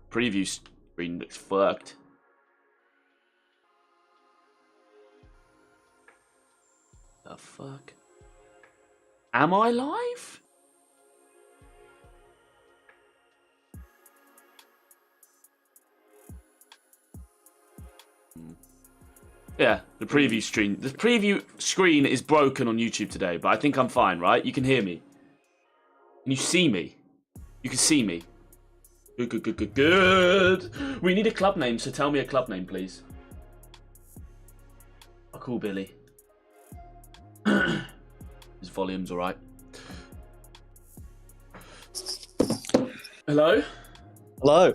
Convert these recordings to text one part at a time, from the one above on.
Preview screen looks fucked. The fuck? Am I live? Yeah, the preview screen. The preview screen is broken on YouTube today, but I think I'm fine, right? You can hear me. Can you see me? You can see me. Good. We need a club name, so tell me a club name, please. I'll call Billy. His volume's alright. Hello? Hello.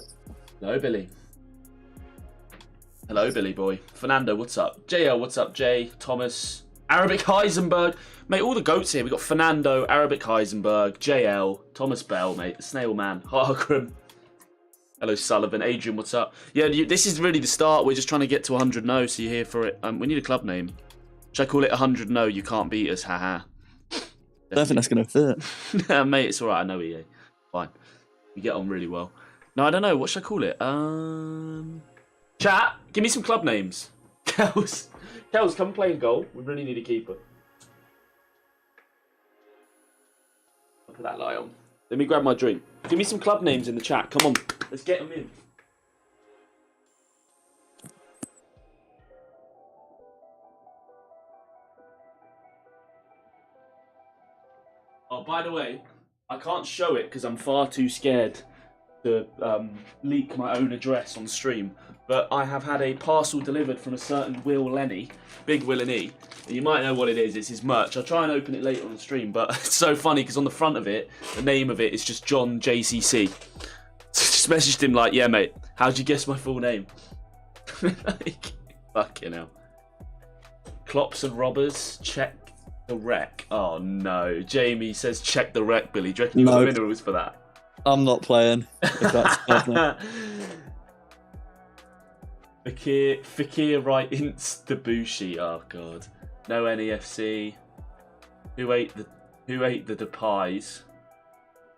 Hello, Billy. Hello, Billy boy. Fernando, what's up? JL, what's up? Jay, Thomas, Arabic Heisenberg. Mate, all the goats here. We got Fernando, Arabic Heisenberg, JL, Thomas Bell, mate, the Snail Man, Hargrim. Hello, Sullivan. Adrian, what's up? Yeah, this is really the start. We're just trying to get to 100 no, so you're here for it. We need a club name. Should I call it 100 no, you can't beat us, haha. I don't think that's going to fit. Mate, it's alright, I know EA. Fine. We get on really well. No, I don't know. What should I call it? Chat, give me some club names. Kels, come play in goal. We really need a keeper. I'll put that light on. Let me grab my drink. Give me some club names in the chat. Come on, let's get them in. Oh, by the way, I can't show it because I'm far too scared to leak my own address on stream. But I have had a parcel delivered from a certain Will Lenny, Big Will and E. You might know what it is. It's his merch. I'll try and open it later on the stream, but it's so funny because on the front of it, the name of it is just John JCC. Just messaged him like, yeah, mate, how'd you guess my full name? Like, fucking hell. Clops and robbers, check the wreck. Oh, no. Jamie says check the wreck, Billy. Do you reckon you got the minerals for that? I'm not playing, if that's happening. Fakir right Instabushi. Oh god. No NEFC. Who ate the Depies?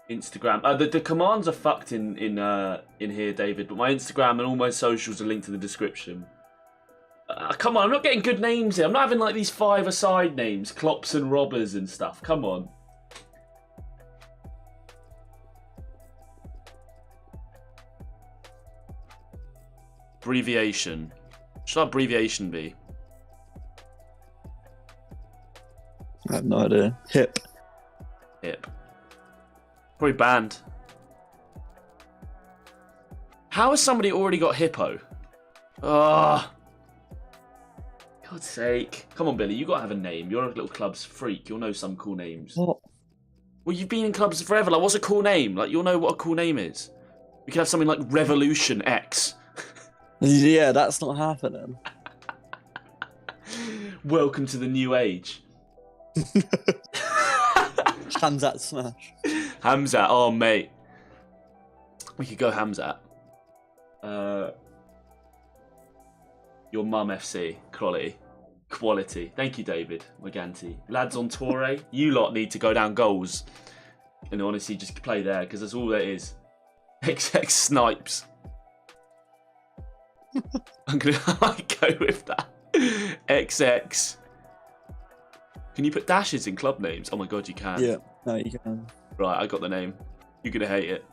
Instagram. The commands are fucked in here, David. But my Instagram and all my socials are linked in the description. Come on, I'm not getting good names here. I'm not having like these 5-a-side names, Clops and robbers and stuff. Come on. Abbreviation. What should our abbreviation be? I have no idea. Hip. Hip. Probably banned. How has somebody already got hippo? Ah. God's sake. Come on, Billy. You gotta have a name. You're a little clubs freak. You'll know some cool names. What? Well, you've been in clubs forever. Like, what's a cool name? Like, you'll know what a cool name is. We could have something like Revolution X. Yeah, that's not happening. Welcome to the new age. Hamzat Smash. Hamzat, oh mate. We could go Hamzat. Your mum FC. Quality. Thank you, David Maganti. Lads on Torre, you lot need to go down goals. And honestly, just play there, because that's all it is. XX Snipes. I might go with that. XX. Can you put dashes in club names? Oh my god, you can. Yeah, no, you can. Right, I got the name. You're gonna hate it.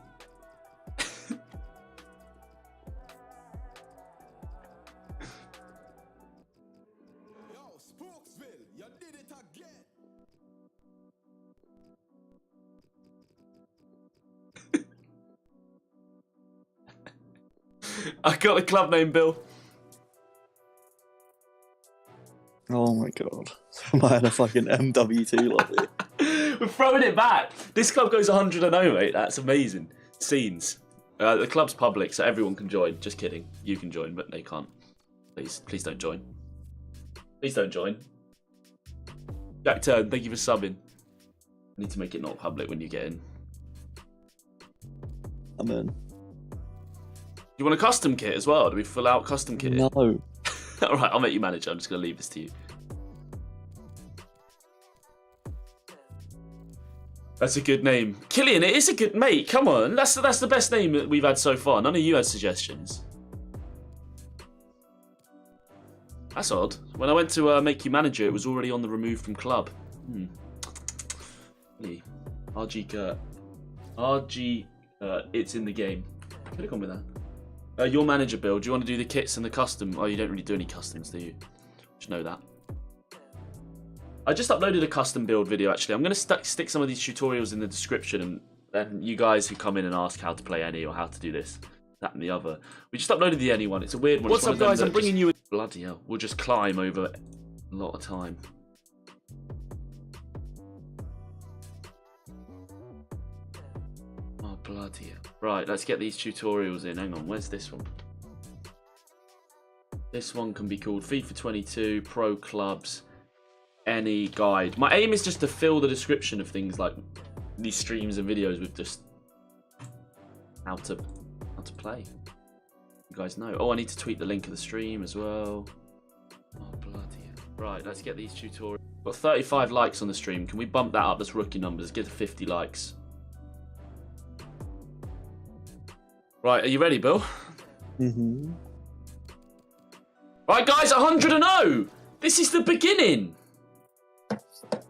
I got the club name, Bill. Oh my god. Am I in a fucking MW2 lobby? We're throwing it back. This club goes 100-0, mate. That's amazing. Scenes. The club's public, so everyone can join. Just kidding. You can join, but they can't. Please don't join. Please don't join. Jack Turn, thank you for subbing. I need to make it not public when you get in. I'm in. You want a custom kit as well? Do we fill out custom kit? No. Alright, I'll make you manager. I'm just going to leave this to you. That's a good name. Killian, it is a good... Mate, come on. That's the best name that we've had so far. None of you had suggestions. That's odd. When I went to make you manager, it was already on the remove from club. RG Kurt. RG Kurt. It's in the game. Could have gone with that. Your manager build. Do you want to do the kits and the custom? Oh, you don't really do any customs, do you? Just know that. I just uploaded a custom build video, actually. I'm going to stick some of these tutorials in the description, and then you guys who come in and ask how to play any or how to do this, that and the other. We just uploaded the any one. It's a weird one. What's up, guys? I'm bringing you... Bloody hell. We'll just climb over a lot of time. Oh, bloody hell. Right, let's get these tutorials in. Hang on, where's this one? This one can be called FIFA 22, Pro Clubs... Any guide. My aim is just to fill the description of things like these streams and videos with just how to play. You guys know. Oh, I need to tweet the link of the stream as well. Oh, bloody hell. Right, let's get these tutorials. Got 35 likes on the stream. Can we bump that up? That's rookie numbers. Get to 50 likes. Right, are you ready, Bill? Mm-hmm. Right, guys, 100-0! This is the beginning!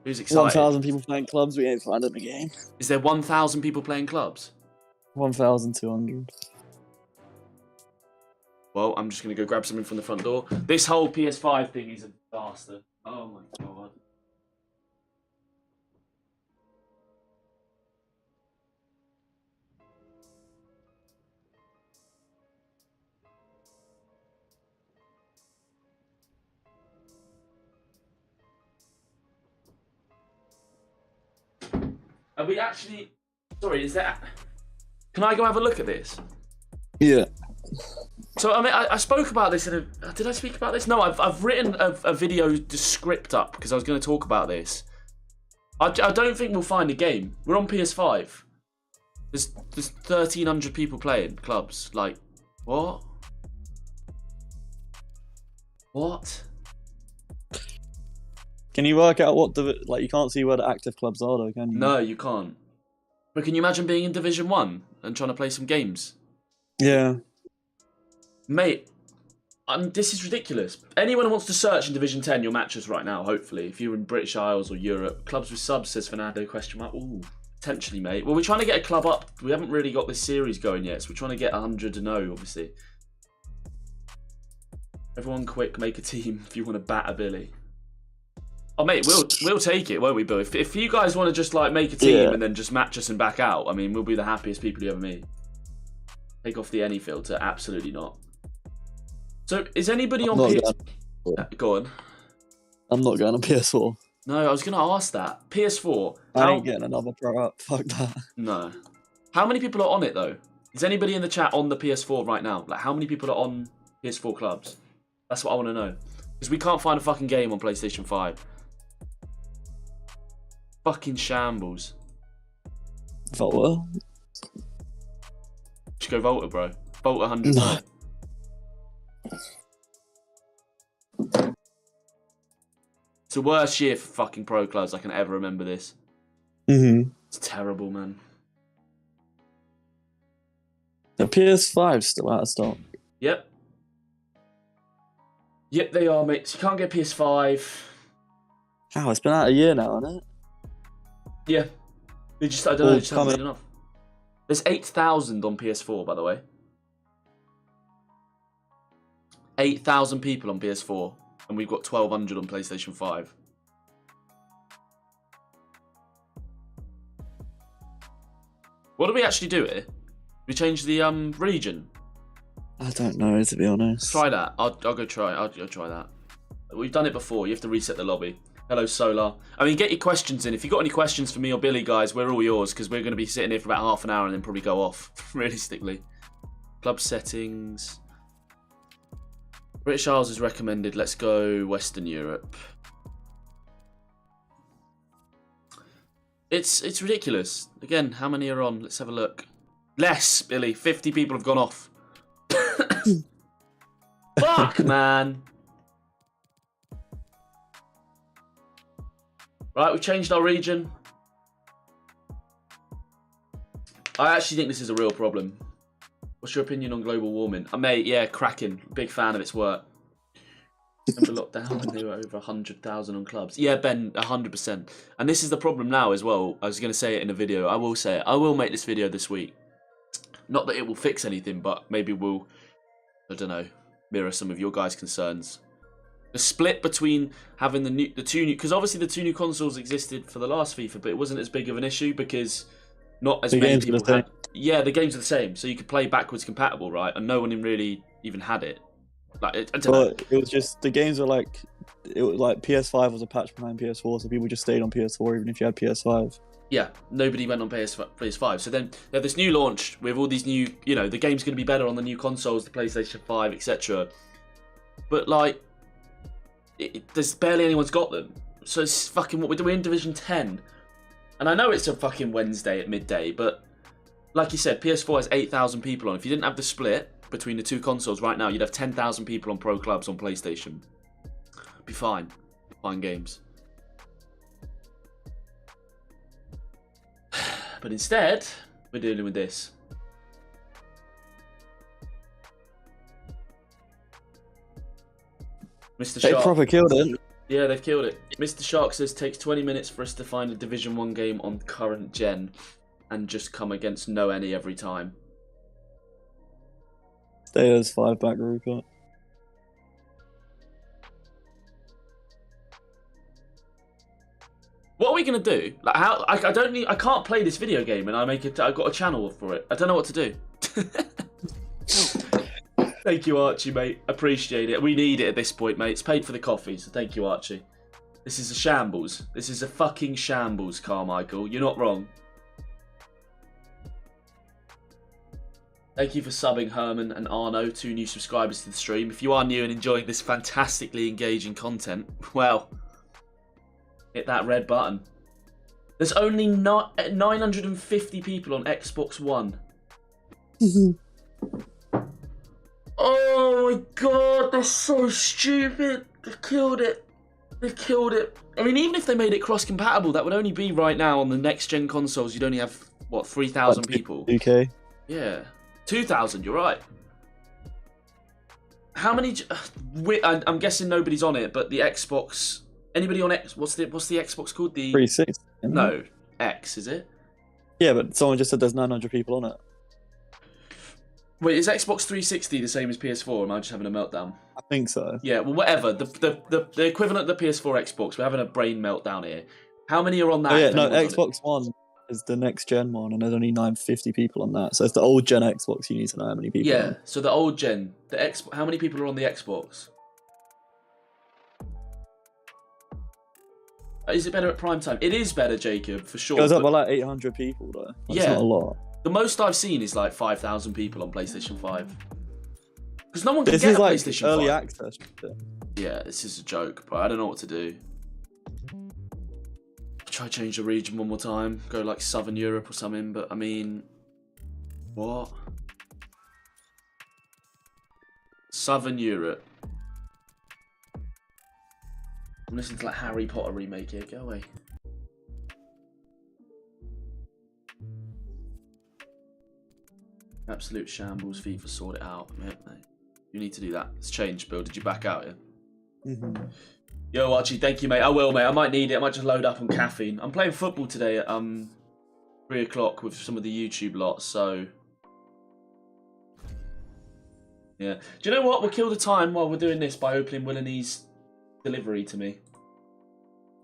Who's excited? 1,000 people playing clubs, we ain't finding a game. Is there 1,000 people playing clubs? 1,200. Well, I'm just going to go grab something from the front door. This whole PS5 thing is a disaster. Oh my god. Are we actually... Sorry, is that... Can I go have a look at this? Yeah. So, I mean, I spoke about this in a... Did I speak about this? No, I've written a video script up because I was going to talk about this. I don't think we'll find a game. We're on PS5. There's 1,300 people playing clubs. Like, what? What? Can you work out what like you can't see where the active clubs are though, can you? No, you can't. But can you imagine being in Division 1 and trying to play some games? Yeah. Mate, this is ridiculous. Anyone who wants to search in Division 10, you'll match us right now, hopefully. If you're in British Isles or Europe. Clubs with subs, says Fernando, question mark. Ooh, potentially, mate. Well, we're trying to get a club up. We haven't really got this series going yet, so we're trying to get 100-0, obviously. Everyone quick, make a team if you want to bat a Billy. Oh, mate, we'll take it, won't we, Bill? If you guys want to just, like, make a team and then just match us and back out, I mean, we'll be the happiest people you ever meet. Take off the any filter. Absolutely not. So, is anybody on PS... Go on. I'm not going on PS4. No, I was going to ask that. PS4. I ain't getting another Pro up. Fuck that. No. How many people are on it, though? Is anybody in the chat on the PS4 right now? Like, how many people are on PS4 clubs? That's what I want to know. Because we can't find a fucking game on PlayStation 5. Fucking shambles. Volta? Just go Volta, bro. Volta 100. No. It's the worst year for fucking pro clubs I can ever remember this. Mm-hmm. It's terrible, man. The PS5's still out of stock. Yep. Yep, they are, mate. So you can't get PS5. How? It's been out a year now, hasn't it? Yeah. They just, I don't know, they just haven't made enough. There's 8,000 on PS4, by the way. 8,000 people on PS4, and we've got 1,200 on PlayStation 5. What do we actually do here? We change the region. I don't know, to be honest. Try that. I'll go try. I'll try that. We've done it before. You have to reset the lobby. Hello, Solar. I mean, get your questions in. If you've got any questions for me or Billy, guys, we're all yours, because we're going to be sitting here for about half an hour and then probably go off, realistically. Club settings. British Isles is recommended. Let's go Western Europe. It's ridiculous. Again, how many are on? Let's have a look. Less, Billy. 50 people have gone off. Fuck, man. Right, we've changed our region. I actually think this is a real problem. What's your opinion on global warming? Mate, yeah, cracking. Big fan of its work. Remember lockdown when there were over 100,000 on clubs? Yeah, Ben, 100%. And this is the problem now as well. I was going to say it in a video. I will say it. I will make this video this week. Not that it will fix anything, but maybe we'll, I don't know, mirror some of your guys' concerns. The split between having the two new, because obviously the two new consoles existed for the last FIFA, but it wasn't as big of an issue because not as many people had. Yeah, the games are the same, so you could play backwards compatible, right? And no one really even had it. Like, I don't know. It was just the games were like, it was like PS5 was a patch behind PS4, so people just stayed on PS4 even if you had PS5. Yeah, nobody went on PS5. So then they have this new launch with all these new, you know, the game's going to be better on the new consoles, the PlayStation 5, etc. But like, there's barely anyone's got them. So it's fucking what we're doing in Division 10. And I know it's a fucking Wednesday at midday, but like you said, PS4 has 8,000 people on. If you didn't have the split between the two consoles right now, you'd have 10,000 people on pro clubs on PlayStation. Be fine. Fine games. But instead, we're dealing with this. Mr. They Shark. proper killed it. Yeah, they've killed it. Mr. Shark says takes 20 minutes for us to find a Division 1 game on current gen and just come against no any every time. Stayers 5-back Rupert. What are we gonna do? Like, how? I don't need. I can't play this video game, and I've got a channel for it. I don't know what to do. Thank you, Archie, mate. Appreciate it. We need it at this point, mate. It's paid for the coffee, so thank you, Archie. This is a shambles. This is a fucking shambles, Carmichael. You're not wrong. Thank you for subbing Herman and Arno, 2 new subscribers to the stream. If you are new and enjoying this fantastically engaging content, well, hit that red button. There's only 950 people on Xbox One. Oh my god, they're so stupid. They've killed it. They've killed it. I mean, even if they made it cross-compatible, that would only be right now on the next-gen consoles. You'd only have, what, 3,000 people? UK. Yeah. 2,000, you're right. How many... I'm guessing nobody's on it, but the Xbox... Anybody on X? What's the Xbox called? The 360. No, X, is it? Yeah, but someone just said there's 900 people on it. Wait, is Xbox 360 the same as PS4? Or am I just having a meltdown? I think so. Yeah, well, whatever. The equivalent of the PS4 Xbox. We're having a brain meltdown here. How many are on that? Oh yeah, no, Xbox One is the next gen one, and there's only 950 people on that. So it's the old gen Xbox. You need to know how many people. Yeah, so the old gen, how many people are on the Xbox? Is it better at prime time? It is better, Jacob, for sure. It goes up by like 800 people though. That's yeah, not a lot. The most I've seen is like 5,000 people on PlayStation 5. Because no one can This get is a like PlayStation early 5. access. Yeah, this is a joke, but I don't know what to do. Try change the region one more time. Go like Southern Europe or something, but I mean... What? Southern Europe. I'm listening to like Harry Potter remake here. Go away. Absolute shambles. FIFA, sort it out. Mate. You need to do that. It's changed, Bill. Did you back out, yeah? Yo, Archie, thank you, mate. I will, mate. I might need it. I might just load up on caffeine. I'm playing football today at 3 o'clock with some of the YouTube lot, so... Yeah. Do you know what? We'll kill the time while we're doing this by opening Will and E's delivery to me.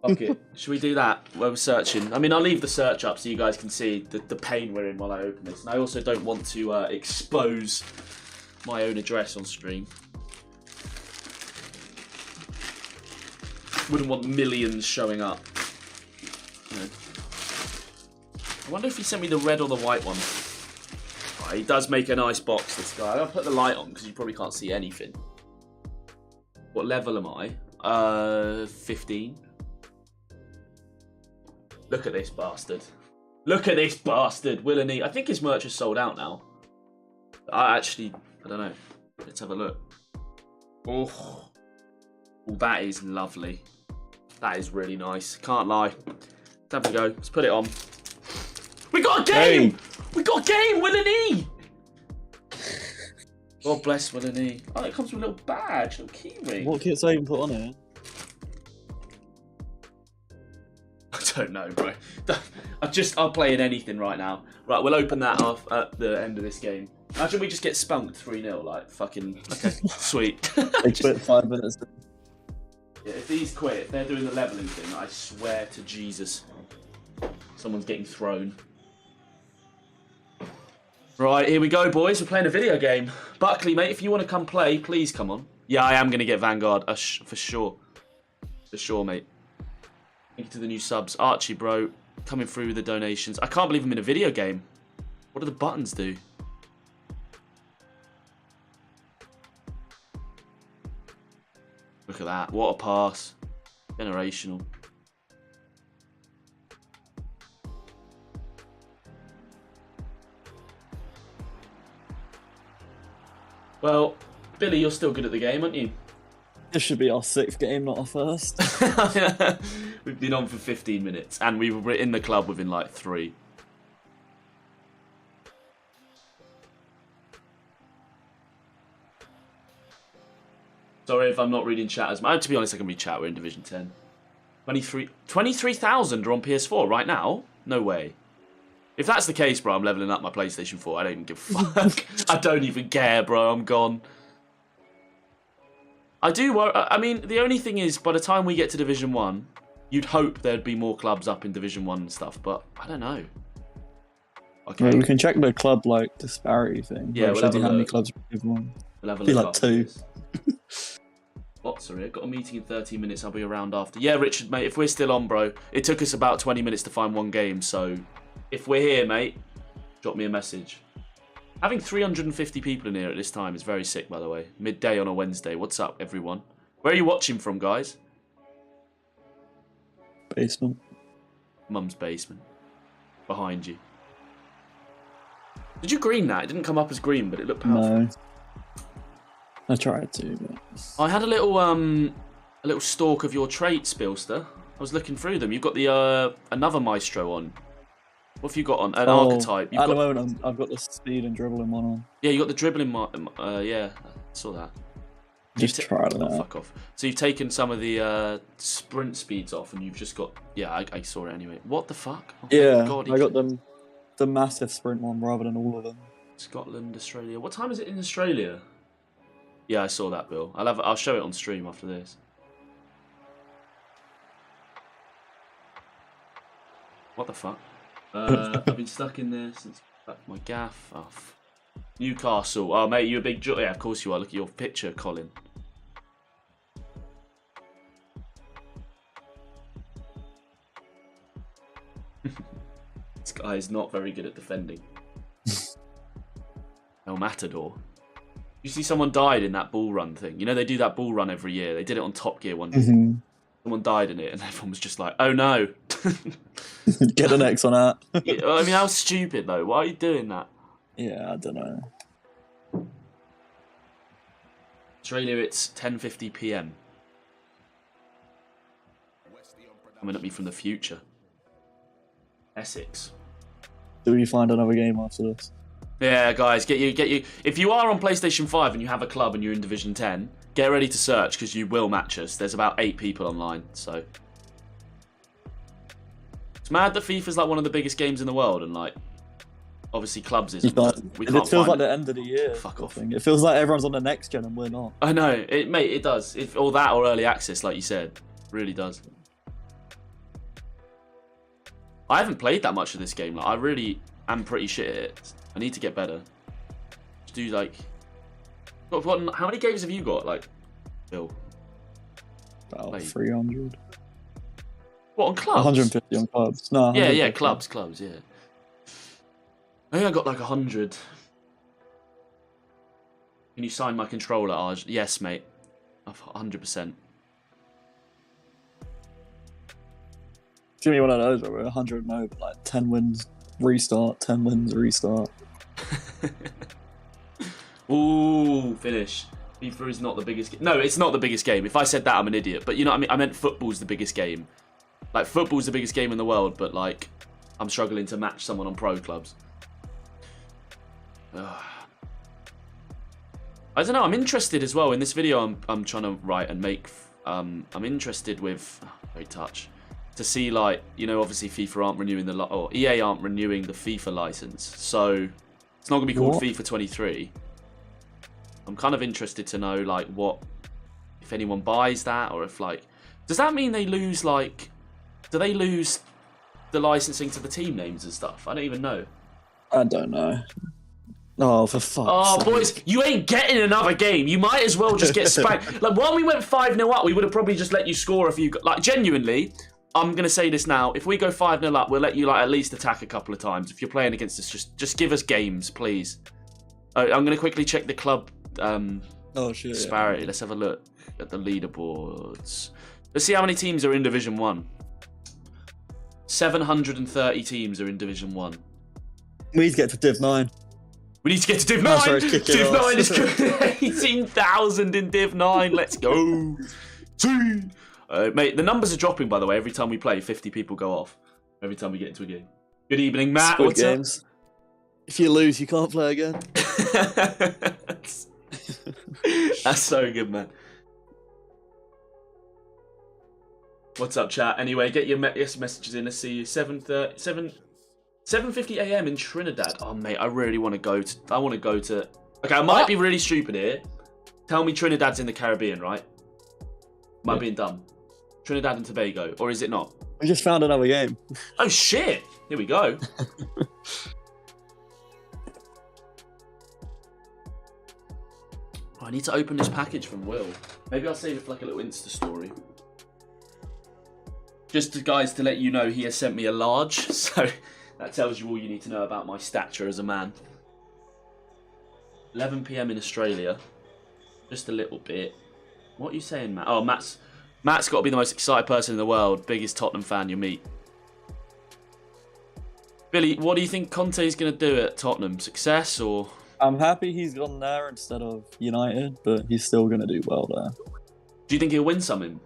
Fuck it. Should we do that while we're searching? I mean, I'll leave the search up so you guys can see the pain we're in while I open this. And I also don't want to expose my own address on stream. Wouldn't want millions showing up. You know. I wonder if he sent me the red or the white one. Oh, he does make a nice box, this guy. I'll put the light on because you probably can't see anything. What level am I? 15. Look at this bastard. Look at this bastard. Will and E. I think his merch is sold out now. I don't know. Let's have a look. Oh, that is lovely. That is really nice. Can't lie. Let's have a go. Let's put it on. We got a game! Hey. We got a game, Will and E! God bless Will and E. Oh, it comes with a little badge, a little key ring. What kits I even put on it? I don't know, bro. I'll play in anything right now. Right, we'll open that off at the end of this game. Imagine we just get spunked 3-0, like fucking. Okay, sweet. They quit 5 minutes. Yeah, if these quit, if they're doing the leveling thing, I swear to Jesus, someone's getting thrown. Right, here we go, boys. We're playing a video game. Buckley, mate, if you want to come play, please come on. Yeah, I am going to get Vanguard, for sure. For sure, mate. Thank you to the new subs. Archie, bro, coming through with the donations. I can't believe I'm in a video game. What do the buttons do? Look at that. What a pass. Generational. Well, Billy, you're still good at the game, aren't you? This should be our 6th game, not our first. We've been on for 15 minutes, and we were in the club within like 3. Sorry if I'm not reading chat as much. To be honest, I can read chat. We're in Division 10. 23,000 are on PS4 right now? No way. If that's the case, bro, I'm leveling up my PlayStation 4. I don't even give a fuck. I don't even care, bro. I'm gone. I do worry. I mean, the only thing is, by the time we get to Division 1, you'd hope there'd be more clubs up in Division 1 and stuff, but I don't know. Okay. Right, we can check the club, like, disparity thing. Yeah, we'll have a how many look. clubs in Division 1. We'll have a Be look like after 2. this. What, sorry? I've got a meeting in 13 minutes. I'll be around after. Yeah, Richard, mate, if we're still on, bro, it took us about 20 minutes to find one game, so if we're here, mate, drop me a message. Having 350 people in here at this time is very sick, by the way. Midday on a Wednesday. What's up, everyone? Where are you watching from, guys? Basement. Mum's basement. Behind you. Did you green that? It didn't come up as green, but it looked powerful. No. I tried to, but... I had a little stalk of your traits, Billster. I was looking through them. You've got the another Maestro on. What have you got on? An archetype. At the moment, I've got the speed and dribbling one on. Yeah, you got the dribbling. Yeah, I saw that. Just try it out. Fuck off. So you've taken some of the sprint speeds off, and you've just got. Yeah, I saw it anyway. What the fuck? Oh, yeah, God, I got the massive sprint one rather than all of them. Scotland, Australia. What time is it in Australia? Yeah, I saw that, Bill. I'll show it on stream after this. What the fuck? I've been stuck in there since my gaff. Oh, Newcastle. Oh, mate, you a big joy. Yeah, of course you are. Look at your picture, Colin. This guy is not very good at defending. El Matador. You see someone died in that bull run thing. You know they do that bull run every year. They did it on Top Gear one year. Someone died in it and everyone was just like, oh no. Get an X on that. Yeah, I mean, how stupid though. Why are you doing that? Yeah, I don't know. Australia, it's 10:50 PM. Coming at me from the future. Essex. Do we find another game after this? Yeah, guys, get you. If you are on PlayStation 5 and you have a club and you're in Division 10, get ready to search because you will match us. There's about 8 people online, so it's mad that FIFA's like one of the biggest games in the world, and like obviously clubs isn't. We can't it feels like find the end of the year. Fuck off. It feels like everyone's on the next gen and we're not. I know, mate. It does. Or that or early access, like you said, really does. I haven't played that much of this game. Like, I really am pretty shit at it. I need to get better. Just do like... how many games have you got, like, Bill? About 300. What, on clubs? 150 on clubs. No, yeah, clubs, yeah. I think I got like 100. Can you sign my controller, Arj? Yes, mate. 100%. Give me one of those where we're 100 no, but like 10 wins, restart, 10 wins, restart. Ooh, finish. FIFA is not the biggest game. No, it's not the biggest game. If I said that, I'm an idiot. But you know what I mean? I meant football's the biggest game. Like, football's the biggest game in the world, but like, I'm struggling to match someone on pro clubs. I don't know. I'm interested as well in this video. I'm trying to write and make. I'm interested with great touch to see, like, you know, obviously FIFA aren't renewing or EA aren't renewing the FIFA license, so it's not gonna be called FIFA 23. I'm kind of interested to know, like, what if anyone buys that, or if, like, does that mean they lose, like, do they lose the licensing to the team names and stuff? I don't even know. I don't know. Oh, for fuck's sake. Boys, you ain't getting another game. You might as well just get spanked. Like, when we went 5-0 up, we would have probably just let you score a few. Like, genuinely, I'm going to say this now. If we go 5-0 up, we'll let you, like, at least attack a couple of times. If you're playing against us, just give us games, please. I'm going to quickly check the club disparity. Yeah. Let's have a look at the leaderboards. Let's see how many teams are in Division 1. 730 teams are in Division 1. We need to get to Div 9. We need to get to Div 9. Div 9 is 18,000 in Div 9. Let's go. Mate, the numbers are dropping, by the way. Every time we play, 50 people go off. Every time we get into a game. Good evening, Matt. What's games. Up? If you lose, you can't play again. That's so good, man. What's up, chat? Anyway, get your messages in. Let's see you. 7:50 a.m. in Trinidad. Oh, mate, I really want to go to... Okay, I might be really stupid here. Tell me Trinidad's in the Caribbean, right? Am I being dumb? Trinidad and Tobago, or is it not? We just found another game. Oh, shit! Here we go. I need to open this package from Will. Maybe I'll save it for, like, a little Insta story. Just to, guys, to let you know, he has sent me a large, so... That tells you all you need to know about my stature as a man. 11 PM in Australia. Just a little bit. What are you saying, Matt? Oh, Matt's got to be the most excited person in the world. Biggest Tottenham fan you'll meet. Billy, what do you think Conte's going to do at Tottenham? Success or...? I'm happy he's gone there instead of United, but he's still going to do well there. Do you think he'll win something?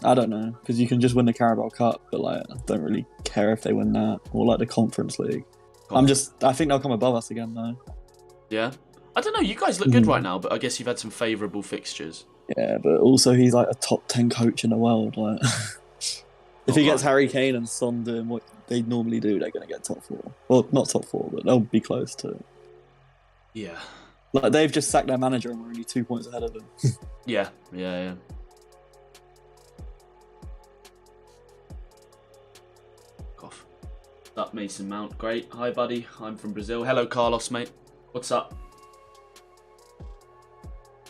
I don't know, because you can just win the Carabao Cup, but, like, I don't really care if they win that, or, like, the Conference League. I think they'll come above us again, though. Yeah? I don't know, you guys look good right now, but I guess you've had some favourable fixtures. Yeah, but also he's, like, a top 10 coach in the world, like... If he gets Harry Kane and Son doing what they normally do, they're going to get top 4. Well, not top 4, but they'll be close to it. Yeah. Like, they've just sacked their manager and we're only 2 points ahead of them. Yeah. Cough. What's up, Mason Mount? Great. Hi, buddy. I'm from Brazil. Hello, Carlos, mate. What's up?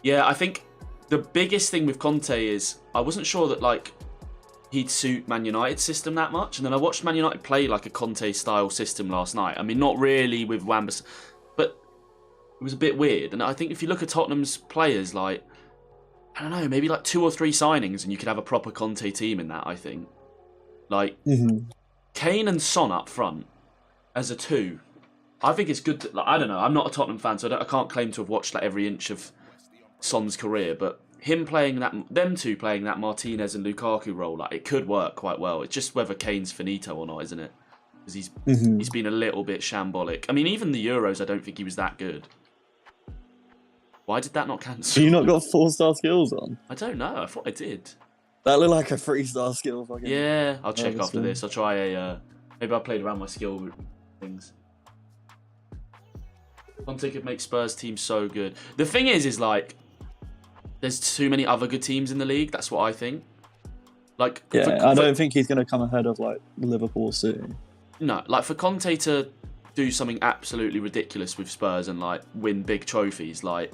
Yeah, I think the biggest thing with Conte is I wasn't sure that, like, he'd suit Man United's system that much. And then I watched Man United play, like, a Conte-style system last night. I mean, not really with Wan-Bissaka, but it was a bit weird. And I think if you look at Tottenham's players, like, I don't know, maybe like 2 or 3 signings and you could have a proper Conte team in that, I think. Like, Kane and Son up front as a 2. I think it's good. Like, I don't know. I'm not a Tottenham fan, so I can't claim to have watched, like, every inch of Son's career, but them two playing that Martinez and Lukaku role, like, it could work quite well. It's just whether Kane's finito or not, isn't it? Because he's been a little bit shambolic. I mean, even the Euros, I don't think he was that good. Why did that not cancel? You not got 4-star skills on? I don't know. I thought I did. That looked like a 3-star skill. Yeah, I'll check after this. I'll try a... maybe I played around my skill things. Conte could make Spurs teams so good. The thing is like, there's too many other good teams in the league. That's what I think. Like, yeah, I don't think he's going to come ahead of, like, Liverpool City. No, like, for Conte to do something absolutely ridiculous with Spurs and, like, win big trophies, like,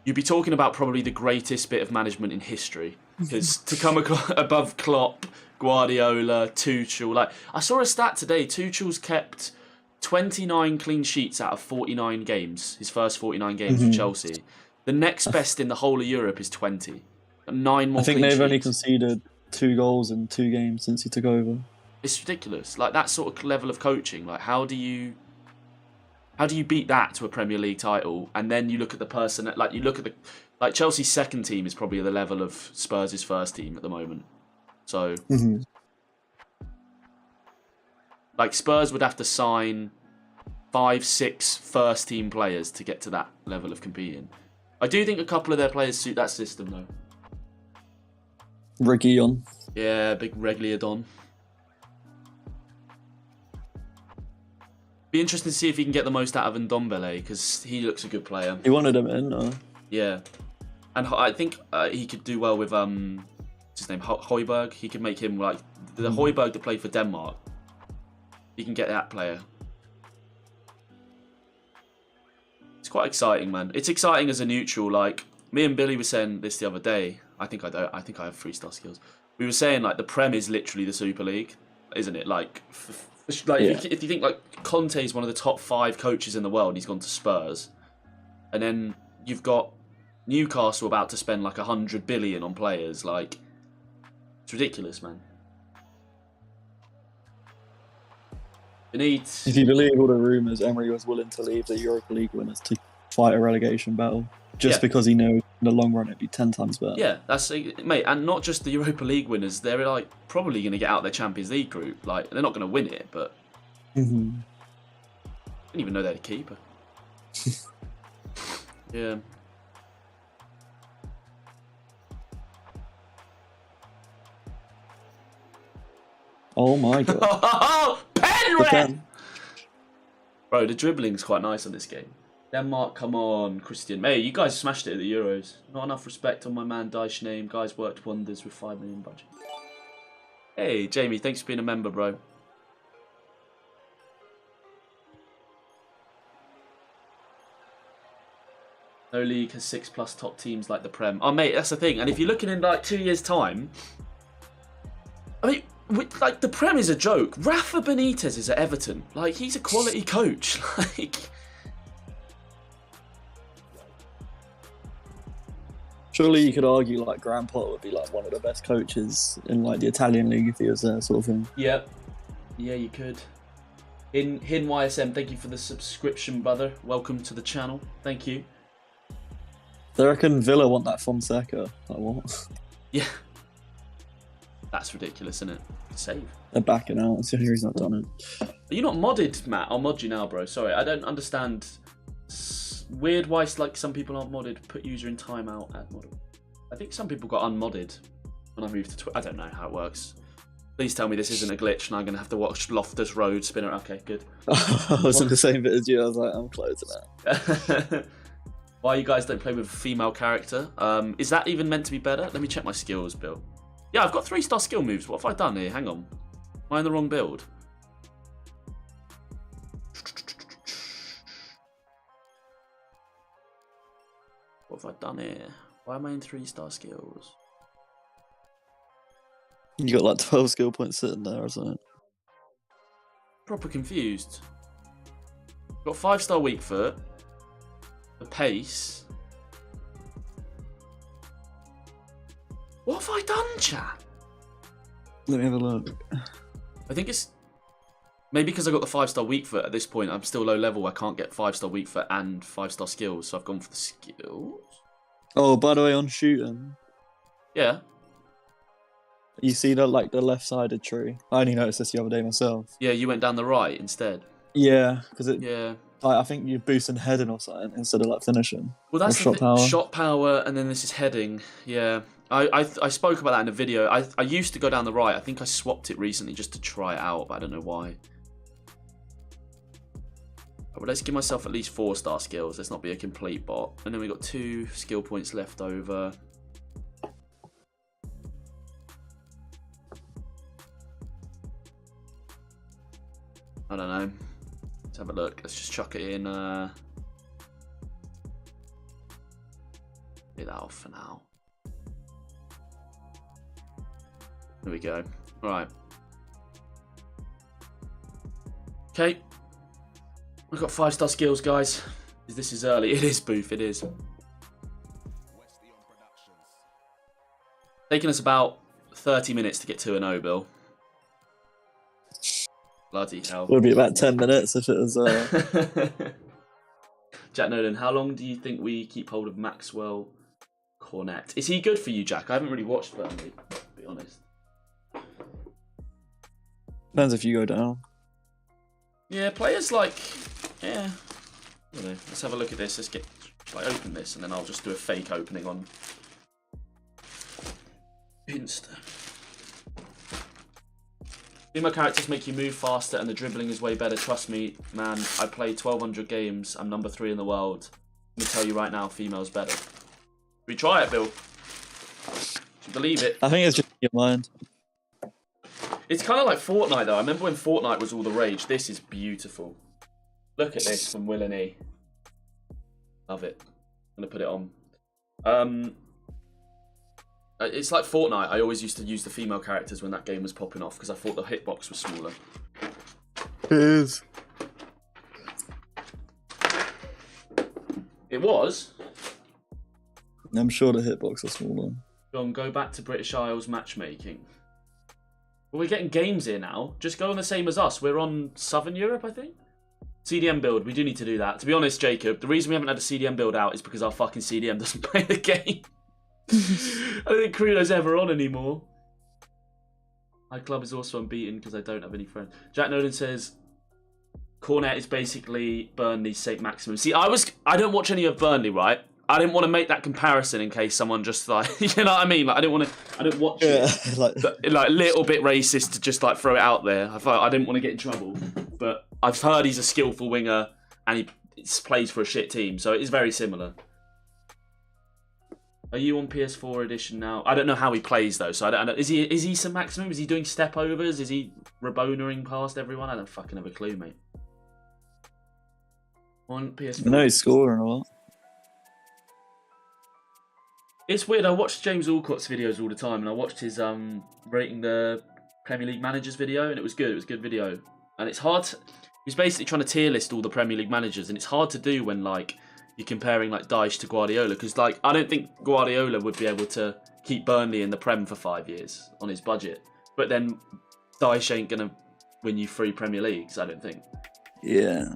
you'd be talking about probably the greatest bit of management in history. Because to come above Klopp, Guardiola, Tuchel, like, I saw a stat today. Tuchel's kept 29 clean sheets out of 49 games. His first 49 games with Chelsea. The next best in the whole of Europe is 20. 9 more. I think they've only conceded 2 goals in 2 games since he took over. It's ridiculous. Like, that sort of level of coaching. Like, how do you beat that to a Premier League title? And then you look at the person, like, you look at the, like, Chelsea's second team is probably the level of Spurs' first team at the moment. So Like, Spurs would have to sign 5, 6 first-team players to get to that level of competing. I do think a couple of their players suit that system, though. Reguilon. Yeah, big Reguilon. Be interesting to see if he can get the most out of Ndombele, because he looks a good player. You wanted him in, or? Yeah. And I think he could do well with, what's his name, Højbjerg. He could make him, like, the Højbjerg that played for Denmark. He can get that player. It's quite exciting, man. It's exciting as a neutral. Like, me and Billy were saying this the other day. I think I have 3-star skills. We were saying, like, the Prem is literally the Super League, isn't it? Like, if you think, like, Conte is one of the top 5 coaches in the world, he's gone to Spurs. And then you've got Newcastle about to spend, like, 100 billion on players. Like, it's ridiculous, man. If you believe all the rumours, Emery was willing to leave the Europa League winners to fight a relegation battle. Just because he knows in the long run it'd be 10 times better. Yeah, that's mate, and not just the Europa League winners. They're like probably going to get out their Champions League group. Like they're not going to win it, but I didn't even know they're the keeper. Yeah. Oh my god! Pen red. Bro, the dribbling's quite nice on this game. Denmark, come on, Christian. Hey, you guys smashed it at the Euros. Not enough respect on my man Dyche name. Guys worked wonders with 5 million budget. Hey, Jamie, thanks for being a member, bro. No league has 6+ top teams like the Prem. Oh, mate, that's the thing. And if you're looking in like 2 years' time, I mean, like the Prem is a joke. Rafa Benitez is at Everton. Like he's a quality coach. Like. Surely you could argue like Graham Potter would be like one of the best coaches in like the Italian league if he was there, sort of thing. Yep. Yeah, you could. Hin YSM, thank you for the subscription, brother. Welcome to the channel. Thank you. They reckon Villa want that Fonseca. Like what? Yeah. That's ridiculous, isn't it? Save. They're backing out. That's the only reason I've done it. Are you not modded, Matt? I'll mod you now, bro. Sorry, I don't understand. Weird why like some people aren't modded. Put user in timeout. Add mod. I think some people got unmodded when I moved to Twitter. I don't know how it works. Please tell me this isn't a glitch and I'm going to have to watch Loftus Road spinner. Okay, good. I was in the same bit as you. I was like, I'm closing that. Why you guys don't play with a female character? Is that even meant to be better? Let me check my skills, Bill. Yeah, I've got 3-star skill moves. What have I done here? Hang on. Am I in the wrong build? What have I done here? Why am I in 3-star skills? You got like 12 skill points sitting there or something. Proper confused. Got 5-star weak foot. The pace. What have I done, chat? Let me have a look. I think it's maybe because I got the 5-star weak foot at this point. I'm still low level. I can't get 5-star weak foot and 5-star skills, so I've gone for the skills. Oh, by the way, on shooting. Yeah. You see that like the left-sided tree? I only noticed this the other day myself. Yeah, you went down the right instead. Yeah, because it. Yeah. Like, I think you're boosting heading or something instead of like finishing. Well, that's shot power. Shot power, and then this is heading. Yeah. I spoke about that in a video. I used to go down the right. I think I swapped it recently just to try it out, but I don't know why. But let's give myself at least 4-star skills. Let's not be a complete bot. And then we got 2 skill points left over. I don't know. Let's have a look. Let's just chuck it in. Get that off for now. There we go. All right. Okay. We've got 5-star skills, guys. This is early. It is, Booth. It is. Taking us about 30 minutes to get 2-0, Bill. Bloody hell. Would be about 10 minutes if it was. Jack Nolan, how long do you think we keep hold of Maxwell Cornet? Is he good for you, Jack? I haven't really watched Burnley, to be honest. Depends if you go down. Yeah, players like, yeah. I don't know. Let's have a look at this. Let's get, like, open this, and then I'll just do a fake opening on Insta. Female characters make you move faster, and the dribbling is way better. Trust me, man. I play 1,200 games. I'm number 3 in the world. Let me tell you right now, female's better. We try it, Bill. Do you believe it? I think it's just in your mind. It's kind of like Fortnite, though. I remember when Fortnite was all the rage. This is beautiful. Look at this from Will and E. Love it. I'm going to put it on. It's like Fortnite. I always used to use the female characters when that game was popping off because I thought the hitbox was smaller. It is. It was? I'm sure the hitbox are smaller. John, go back to British Isles matchmaking. Well, we're getting games here now. Just go on the same as us. We're on Southern Europe, I think. CDM build. We do need to do that. To be honest, Jacob, the reason we haven't had a CDM build out is because our fucking CDM doesn't play the game. I don't think Crudo's ever on anymore. My club is also unbeaten because I don't have any friends. Jack Nolan says Cornet is basically Burnley's St. Maximum. See, I don't watch any of Burnley, right? I didn't want to make that comparison in case someone just like, you know what I mean? Like I don't watch it. Like a little bit racist to just like throw it out there. I didn't want to get in trouble, but I've heard he's a skillful winger and he plays for a shit team, so it is very similar. Are you on PS4 edition now? I don't know how he plays though, so I don't know. Is he some maximum? Is he doing step overs? Is he Rabonering past everyone? I don't fucking have a clue, mate. On PS4. No, he's scoring or what? It's weird. I watch James Alcott's videos all the time, and I watched his rating the Premier League managers video, and it was good. It was a good video, and it's hard. He's basically trying to tier list all the Premier League managers, and it's hard to do when like you're comparing like Dyche to Guardiola, because like I don't think Guardiola would be able to keep Burnley in the Prem for 5 years on his budget, but then Dyche ain't gonna win you 3 Premier Leagues. I don't think. Yeah.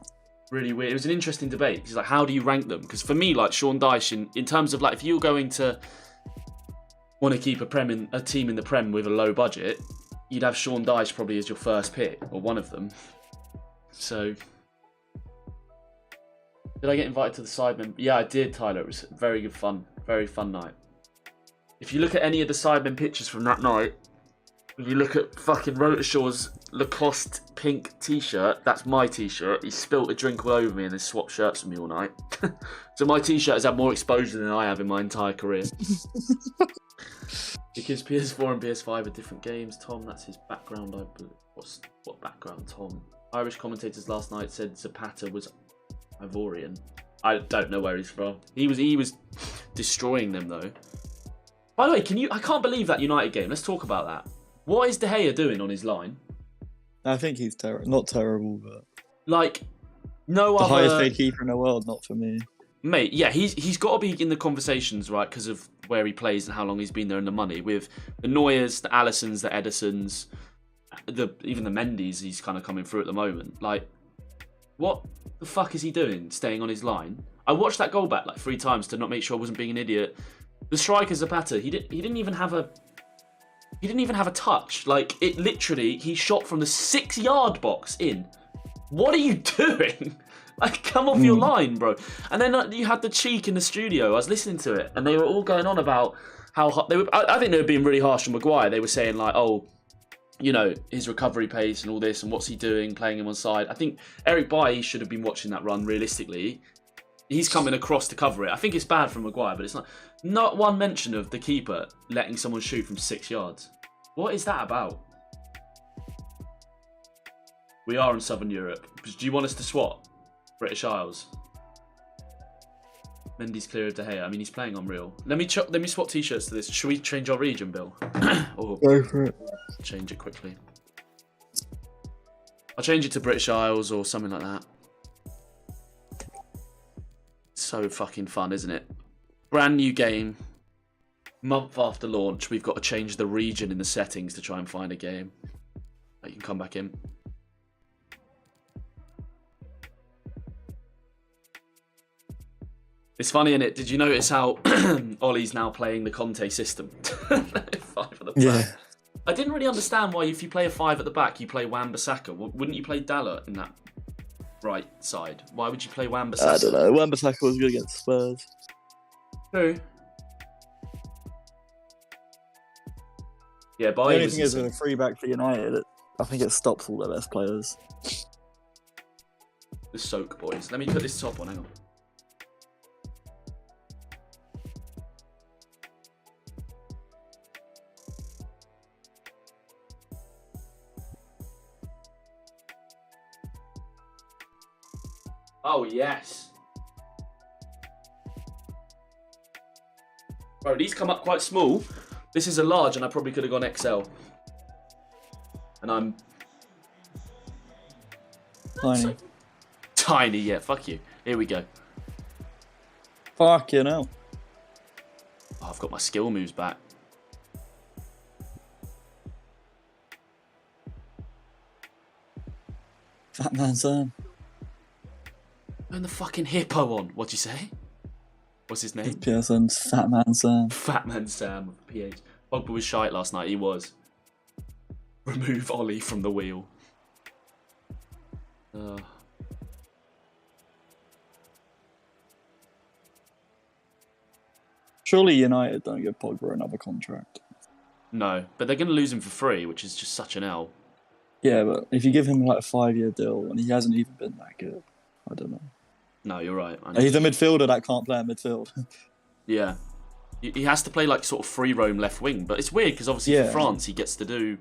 Really weird. It was an interesting debate. It's like, how do you rank them? Because for me, like Sean Dyche, in terms of like, if you're going to want to keep a team in the Prem with a low budget, you'd have Sean Dyche probably as your first pick or one of them. So, did I get invited to the Sidemen? Yeah, I did, Tyler. It was very good fun. Very fun night. If you look at any of the Sidemen pictures from that night, if you look at fucking Rotashaw's Lacoste pink t-shirt, that's my t-shirt. He spilt a drink all over me and then swapped shirts with me all night. So my t-shirt has had more exposure than I have in my entire career. Because PS4 and PS5 are different games. Tom, that's his background, I believe. What background, Tom? Irish commentators last night said Zapata was Ivorian. I don't know where he's from. He was destroying them though. By the way, I can't believe that United game. Let's talk about that. What is De Gea doing on his line? I think he's not terrible, but like no the other highest paid keeper in the world, not for me. Mate, yeah, he's got to be in the conversations, right, because of where he plays and how long he's been there and the money. With the Neuers, the Alissons, the Edisons, even the Mendy's, he's kind of coming through at the moment. Like, what the fuck is he doing, staying on his line? I watched that goal back like 3 times to not make sure I wasn't being an idiot. The striker Zapata, he didn't even have a touch. Like, it literally, he shot from the 6-yard box in. What are you doing? Like, come off your line, bro. And then you had the cheek in the studio. I was listening to it, and they were all going on about how I think they were being really harsh on Maguire. They were saying like, oh, you know, his recovery pace and all this, and what's he doing, playing him on side. I think Eric Bailly should have been watching that run. Realistically, he's coming across to cover it. I think it's bad from Maguire, but it's not one mention of the keeper letting someone shoot from 6 yards. What is that about? We are in Southern Europe. Do you want us to swap? British Isles. Mendy's clear of De Gea. I mean, he's playing Unreal. Let me swap t-shirts to this. Should we change our region, Bill? Or go for it. Change it quickly. I'll change it to British Isles or something like that. So fucking fun, isn't it? Brand new game. Month after launch, we've got to change the region in the settings to try and find a game. You can come back in. It's funny, innit? Did you notice how Ollie's now playing the Conte system? 5 at the back. Yeah. I didn't really understand why if you play a 5 at the back, you play Wan-Bissaka. Wouldn't you play Dalot in that right side. Why would you play Wan-Bissaka? I don't know. Wan-Bissaka was good against Spurs. True. Yeah, The Bailly only was thing is, with insane. a free back for United, I think it stops all their best players. The soak boys. Let me put this top on. Hang on. Oh yes. Bro, these come up quite small. This is a large, and I probably could have gone XL. And I'm Tiny. tiny. Yeah, fuck you. Here we go. Fuck you know. Oh, I've got my skill moves back. Fat Man Sam. Turn the fucking hippo on. What'd you say? What's his name? PSN's Fat Man Sam. Fat Man Sam with a PH. Pogba was shite last night. He was. Remove Ollie from the wheel. Surely United don't give Pogba another contract. No, but they're going to lose him for free, which is just such an L. Yeah, but if you give him like a 5-year deal and he hasn't even been that good, I don't know. No, you're right. He's a midfielder that can't play in midfield. Yeah. He has to play like sort of free roam left wing, but it's weird because obviously for France he gets the midfield.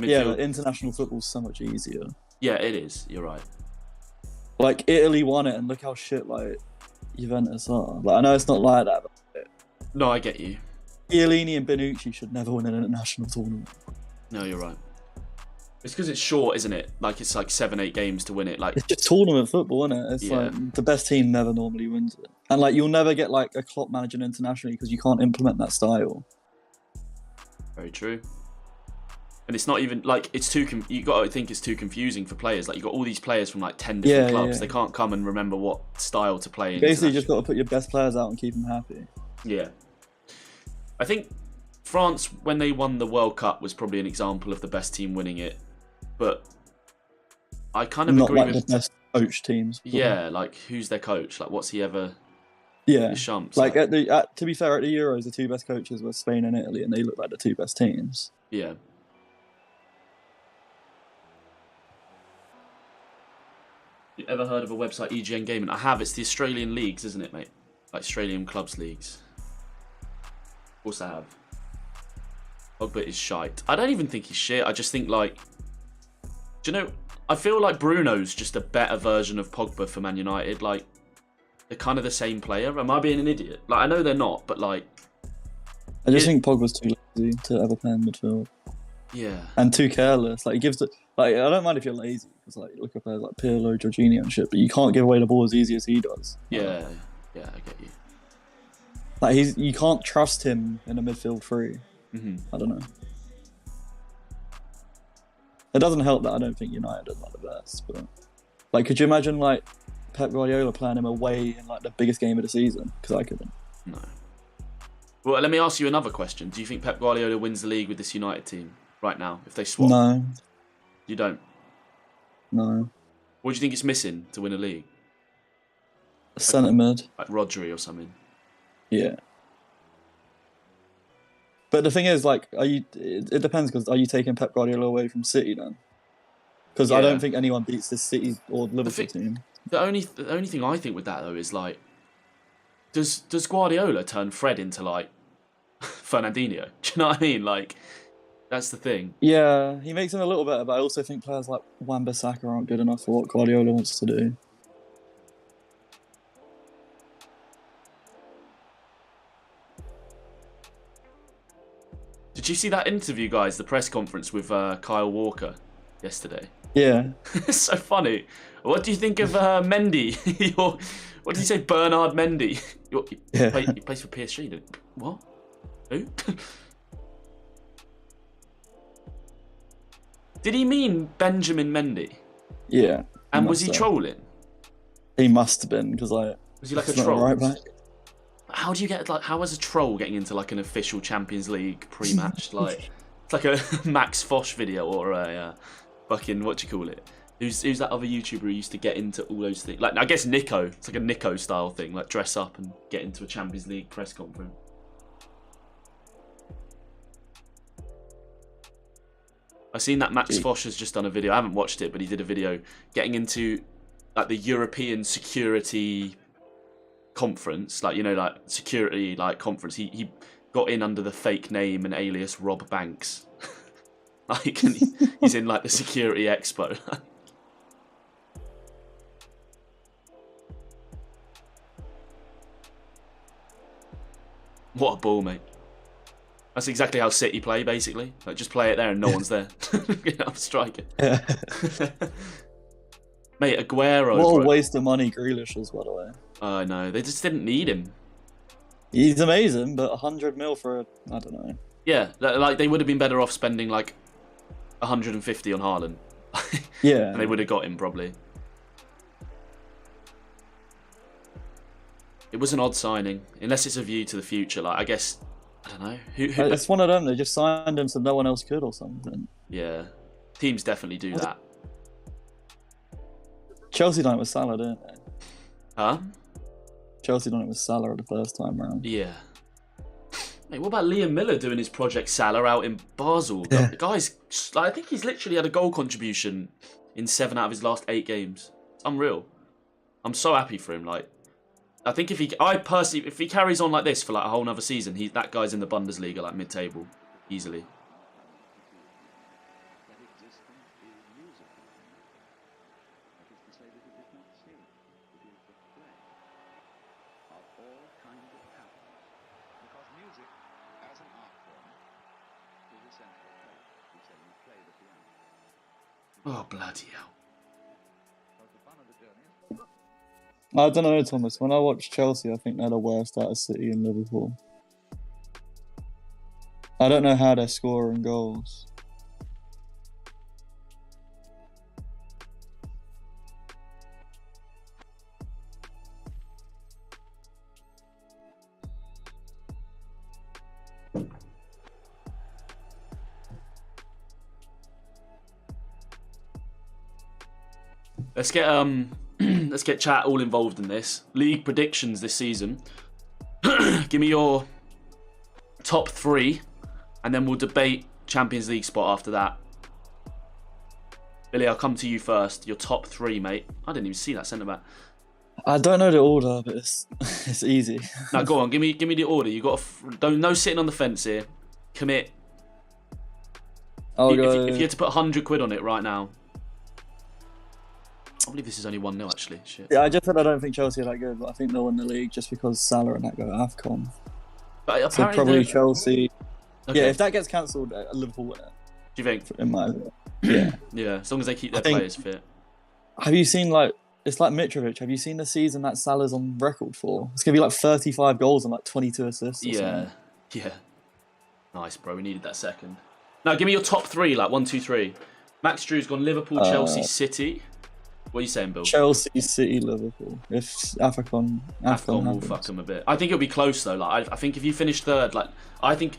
Yeah, but international football's so much easier. Yeah, it is. You're right. Like Italy won it, and look how shit like Juventus are. Like I know it's not like that, but No, I get you. Chiellini and Bonucci should never win an international tournament. No, you're right. It's because it's short, isn't it? Like it's like 7-8 games to win it. Like It's just tournament football, isn't it? It's Yeah. like the best team never normally wins it, and like you'll never get like a Klopp managing internationally because you can't implement that style. very true. And it's not even like it's too. You got to think it's too confusing for players. Like you got all these players from like 10 different clubs. Yeah. They can't come and remember what style to play in. Basically, you just got to put your best players out and keep them happy. Yeah. I think France, when they won the World Cup, was probably an example of the best team winning it. But I kind of Not agree like with. the best coach teams. But Yeah, like who's their coach? Like what's he ever? yeah. Shumps. Like to be fair, at the Euros, the two best coaches were Spain and Italy, and they look like the two best teams. Yeah. You ever heard of a website, EGN Gaming? I have. It's the Australian leagues, isn't it, mate? Like Australian clubs leagues. Of course I have. Pogba is shite. I don't even think he's shit. I just think like, do you know? I feel like Bruno's just a better version of Pogba for Man United. Like they're kind of the same player. Am I being an idiot? Like I know they're not, but like. I just think Pogba's too lazy to ever play in midfield. Yeah. And too careless. Like he gives it. Like I don't mind if you're lazy, because like look at players like Pirlo, Jorginho, and shit. But you can't give away the ball as easy as he does. Yeah. Yeah, I get you. Like you can't trust him in a midfield three. I don't know. It doesn't help that I don't think United are like the best, but like, could you imagine like Pep Guardiola playing him away in like the biggest game of the season? Because I couldn't. No. Well, let me ask you another question. Do you think Pep Guardiola wins the league with this United team right now if they swap? No. You don't? No. What do you think it's missing to win a league? Centre mid. Like Rodri or something? Yeah. But the thing is, like, it depends, because are you taking Pep Guardiola away from City then? Because I Yeah. don't think anyone beats the City or Liverpool team. The only thing I think with that though is like, does Guardiola turn Fred into like Fernandinho? Do you know what I mean? Like, that's the thing. Yeah, he makes him a little better, but I also think players like Wan-Bissaka aren't good enough for what Guardiola wants to do. Did you see that interview, guys? The press conference with Kyle Walker yesterday. Yeah. It's so funny. What do you think of Mendy? What did you say, Bernard Mendy? He plays for PSG. What? Who? Did he mean Benjamin Mendy? Yeah. And was he must have. trolling? He must have been, because like, Was he like a it's not troll? right back. How do you get like? How is a troll getting into like an official Champions League pre-match? Like it's like a Max Fosh video or a fucking what do you call it? Who's that other YouTuber who used to get into all those things? Like, I guess Nico. It's like a Nico style thing, like dress up and get into a Champions League press conference. I've seen that Max Fosh has just done a video. I haven't watched it, but he did a video getting into like the European security conference, like, you know, like security like conference. He got in under the fake name and alias Rob Banks. Like, and he's in like the security expo. What a ball, mate. That's exactly how City play, basically. Like, just play it there and no one's there. You know, I'm striking. Yeah. Mate, Aguero. What a waste of money Grealish was, by the way. I know. They just didn't need him. He's amazing, but 100 mil for a... I don't know. Yeah, like, they would have been better off spending, like, 150 on Haaland. Yeah. And they would have got him, probably. It was an odd signing. Unless it's a view to the future. Like, I guess... I don't know. Who It's one of them. They just signed him so no one else could or something. Yeah. Teams definitely do that. Chelsea done it with Salah, didn't they? Huh? Chelsea done it with Salah the first time round. Yeah. Mate, what about Liam Miller doing his Project Salah out in Basel? Yeah. The guy's... I think he's literally had a goal contribution in 7 out of his last 8 games. It's unreal. I'm so happy for him. Like, I think if he carries on like this for like a whole nother season, that guy's in the Bundesliga, like mid-table, easily. Oh, bloody hell. I don't know, Thomas. When I watch Chelsea, I think they're the worst out of City and Liverpool. I don't know how they're scoring goals. Let's get let's get chat all involved in this. League predictions this season. Give me your top 3, and then we'll debate Champions League spot after that. Billy, I'll come to you first. Your top 3, mate. I didn't even see that centre back. I don't know the order, but it's easy. Now go on, give me the order. You got no sitting on the fence here. Commit. If you had to put 100 quid on it right now. I believe this is only 1-0 actually. Shit. Yeah, I just said I don't think Chelsea are that good, but I think they'll win the league just because Salah and that go to AFCON. But so probably Chelsea. Okay. Yeah, if that gets cancelled, Liverpool win it. Do you think? In my opinion. Yeah. Yeah, as long as they keep their players fit. Have you seen it's like Mitrovic? Have you seen the season that Salah's on record for? It's gonna be like 35 goals and like 22 assists. Or something. Yeah. Nice, bro. We needed that second. Now, give me your top 3, like 1, 2, 3. Max Drew's gone Liverpool, Chelsea, City. What are you saying, Bill? Chelsea, City, Liverpool. If AFCON will fuck them a bit. I think it'll be close though. Like, I think if you finish third, like, I think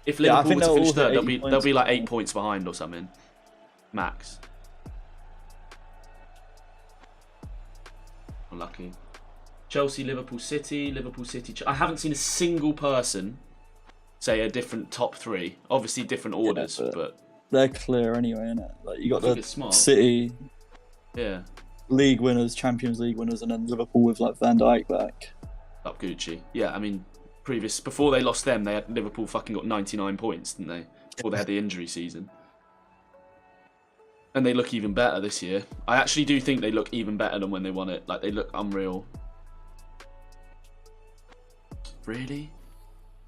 if Liverpool were to finish third, they'll be like 8 points behind or something, max. Unlucky. Chelsea, Liverpool, City, Liverpool, City. I haven't seen a single person say a different top 3. Obviously, different orders, but they're clear anyway, innit? Like you got the smart. City. Yeah. League winners, Champions League winners, and then Liverpool with like Van Dijk back. Up Gucci. Yeah, I mean, before they lost them, they had Liverpool fucking got 99 points, didn't they? Before they had the injury season. And they look even better this year. I actually do think they look even better than when they won it. Like, they look unreal. Really?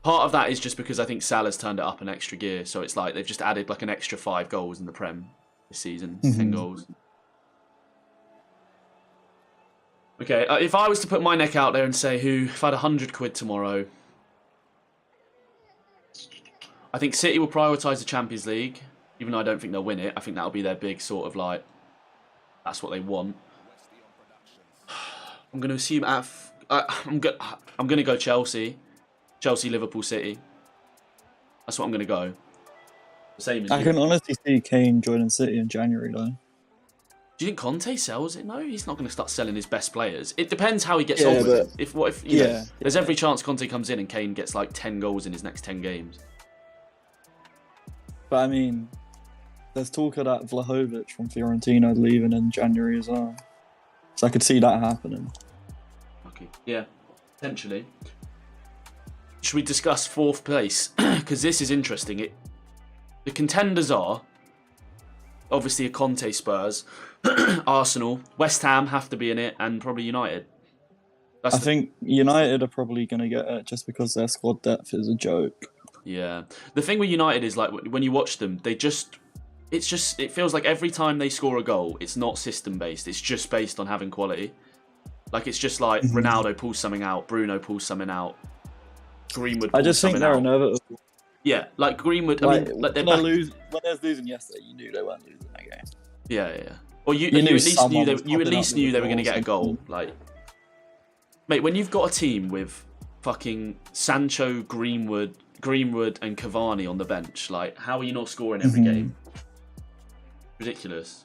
Part of that is just because I think Salah's turned it up an extra gear. So it's like they've just added like an extra 5 goals in the Prem this season. 10 goals. Okay, if I was to put my neck out there and say if I had 100 quid tomorrow, I think City will prioritise the Champions League, even though I don't think they'll win it. I think that'll be their big sort of like, that's what they want. I'm going to assume I'm going to go Chelsea, Liverpool, City. That's what I'm going to go. Same as I can honestly see Kane joining City in January though. Do you think Conte sells it? No, he's not going to start selling his best players. It depends how he gets Yeah, on with but- it. If you know, there's every chance Conte comes in and Kane gets like 10 goals in his next 10 games. But I mean, there's talk of that Vlahovic from Fiorentina leaving in January as well. So I could see that happening. Okay. Yeah, potentially. Should we discuss 4th place? Because this is interesting. The contenders are obviously a Conte Spurs, Arsenal, West Ham have to be in it, and probably United. I think United are probably going to get it just because their squad depth is a joke. Yeah. The thing with United is like when you watch them, it feels like every time they score a goal, it's not system based. It's just based on having quality. Like it's just like Ronaldo pulls something out, Bruno pulls something out, Greenwood pulls I just think something they're out. inevitable. Yeah, like Greenwood. I Like, mean, like when they was losing yesterday, you knew they weren't losing that game. Yeah. Or you knew at least someone knew was you at popping least up knew with they a were going to goal get a goal. Like, mate, when you've got a team with fucking Sancho, Greenwood, and Cavani on the bench, like, how are you not scoring every game? Ridiculous.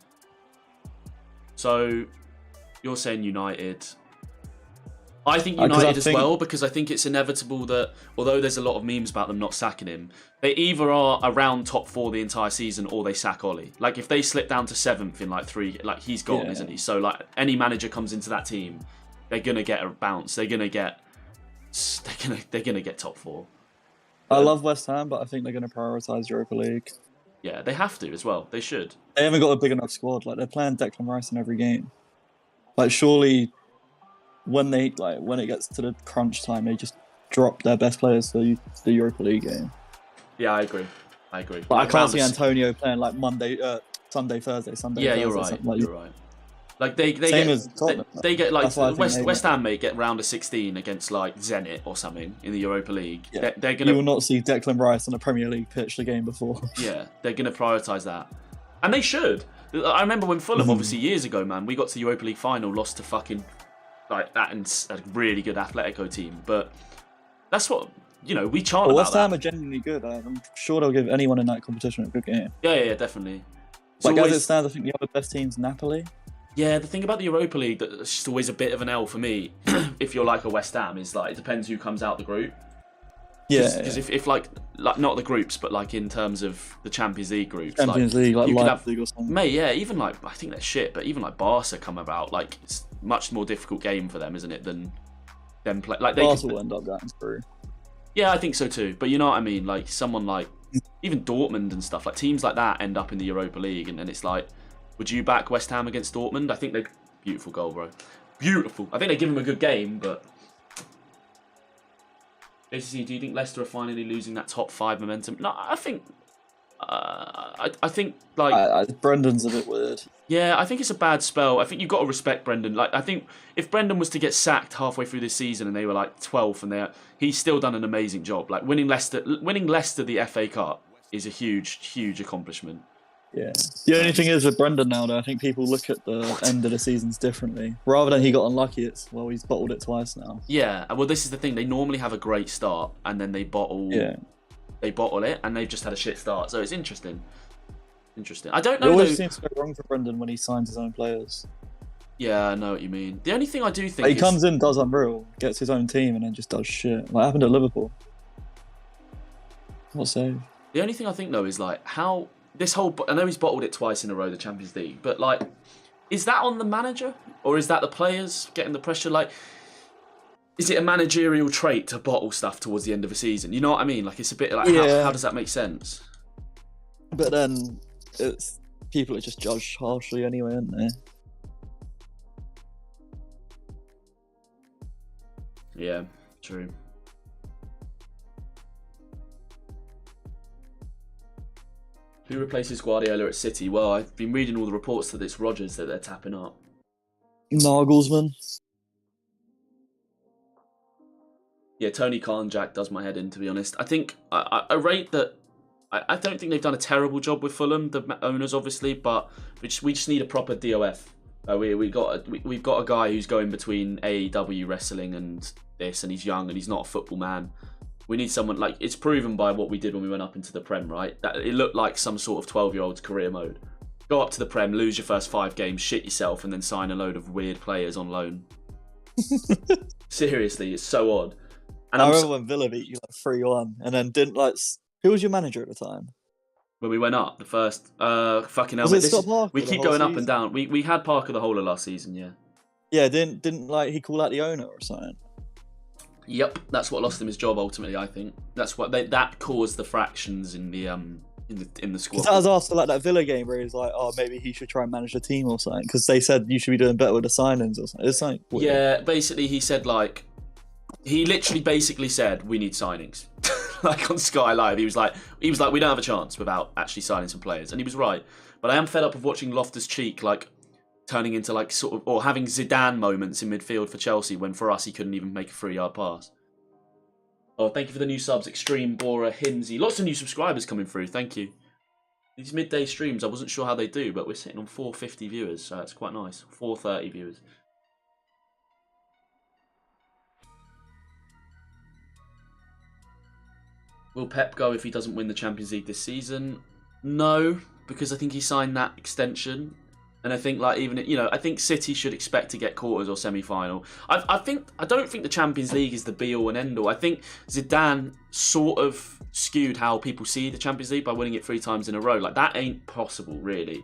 So, you're saying United. I think United as well, because I think it's inevitable that, although there's a lot of memes about them not sacking him, they either are around top 4 the entire season or they sack Ollie. Like, if they slip down to 7th in like 3, like, he's gone, isn't he? So, like, any manager comes into that team, they're going to get a bounce. They're going to get top 4. I love West Ham, but I think they're going to prioritise Europa League. Yeah, they have to as well. They should. They haven't got a big enough squad. Like, they're playing Declan Rice in every game. Like, surely when it gets to the crunch time, they just drop their best players for the Europa League game. Yeah, I agree. But Like, I can't see Antonio playing like Sunday, Thursday. Yeah, Thursday, you're right. Like, You're right. Like they Same get as Tottenham. they get like That's why West Ham may get round of 16 against like Zenit or something in the Europa League. Yeah. They're You will gonna not see Declan Rice on a Premier League pitch the game before. yeah, they're gonna prioritise that, and they should. I remember when Fulham, obviously years ago, man, we got to the Europa League final, lost to fucking like that and a really good Atletico team, but that's what we chant about. West Ham that. are genuinely good. I'm sure they'll give anyone in that competition a good game. Yeah, definitely. Like as it stands, I think the other best team's Napoli. Yeah, the thing about the Europa League that's just always a bit of an L for me, if you're like a West Ham, is like it depends who comes out the group. Yeah, because if like not the groups, but like in terms of the Champions League groups, Champions League, like you could Leipzig or something. Mate, yeah, even like I think they're shit, but even like Barca come about, like it's a much more difficult game for them, isn't it, than them play? Like they Barca will end up going through. Yeah, I think so too. But you know what I mean? Like someone like even Dortmund and stuff, like teams like that end up in the Europa League, and then it's like, would you back West Ham against Dortmund? I think they beautiful goal, bro. Beautiful. I think they give him a good game, but basically, do you think Leicester are finally losing that top 5 momentum? No, I think. I think like Brendan's a bit weird. Yeah, I think it's a bad spell. I think you've got to respect Brendan. Like, I think if Brendan was to get sacked halfway through this season and they were like 12th and he's still done an amazing job. Like winning Leicester the FA Cup is a huge accomplishment. Yeah. The only thing is with Brendan now, though, I think people look at the end of the seasons differently. Rather than he got unlucky, it's he's bottled it twice now. Yeah. Well, this is the thing. They normally have a great start and then they bottle. Yeah. They bottle it, and they've just had a shit start. So it's interesting. I don't know. It always seems to go wrong for Brendan when he signs his own players. Yeah, I know what you mean. The only thing I do think he comes in, does unreal, gets his own team, and then just does shit. Like happened at Liverpool. What save? The only thing I think though is like how this whole. I know he's bottled it twice in a row, the Champions League, but like, is that on the manager or is that the players getting the pressure? Like, is it a managerial trait to bottle stuff towards the end of a season? You know what I mean? Like, it's a bit like, how does that make sense? But then, it's people are just judged harshly anyway, aren't they? Yeah, true. Who replaces Guardiola at City? Well, I've been reading all the reports that it's Rodgers that they're tapping up. Nagelsmann. Yeah, Tony Khan, Jack does my head in, to be honest. I think I rate that. I don't think they've done a terrible job with Fulham, the owners obviously, but we just need a proper DOF. We've got a guy who's going between AEW wrestling and this, and he's young and he's not a football man. We need someone like it's proven by what we did when we went up into the Prem, right? That it looked like some sort of 12-year-old's career mode. Go up to the Prem, lose your first 5 games, shit yourself, and then sign a load of weird players on loan. Seriously, it's so odd. And I remember when Villa beat you like 3-1, and then didn't like. Who was your manager at the time? when we went up, the first fucking hell. Was it Scott Parker We the keep whole going up season? and down. We had Parker the whole of last season, yeah. Yeah, didn't like he call out the owner or something? Yep, that's what lost him his job ultimately. I think that's what that caused the fractions in the squad. Because that was after like that Villa game where he was like, oh, maybe he should try and manage the team or something. Because they said you should be doing better with the signings or something. It's like weird. Yeah, basically he said like, he literally basically said we need signings. Like on Sky Live, he was like we don't have a chance without actually signing some players, and he was right. But I am fed up of watching Loftus-Cheek like turning into like sort of, or having Zidane moments in midfield for Chelsea when for us he couldn't even make a 3-yard pass. Oh, thank you for the new subs, Extreme, Bora, Himsy. Lots of new subscribers coming through, thank you. These midday streams, I wasn't sure how they do, but we're sitting on 450 viewers, so it's quite nice. 430 viewers. Will Pep go if he doesn't win the Champions League this season? No, because I think he signed that extension. And I think, like, even, you know, I think City should expect to get quarters or semi-final. I don't think the Champions League is the be-all and end-all. I think Zidane sort of skewed how people see the Champions League by winning it 3 times in a row. Like, that ain't possible, really.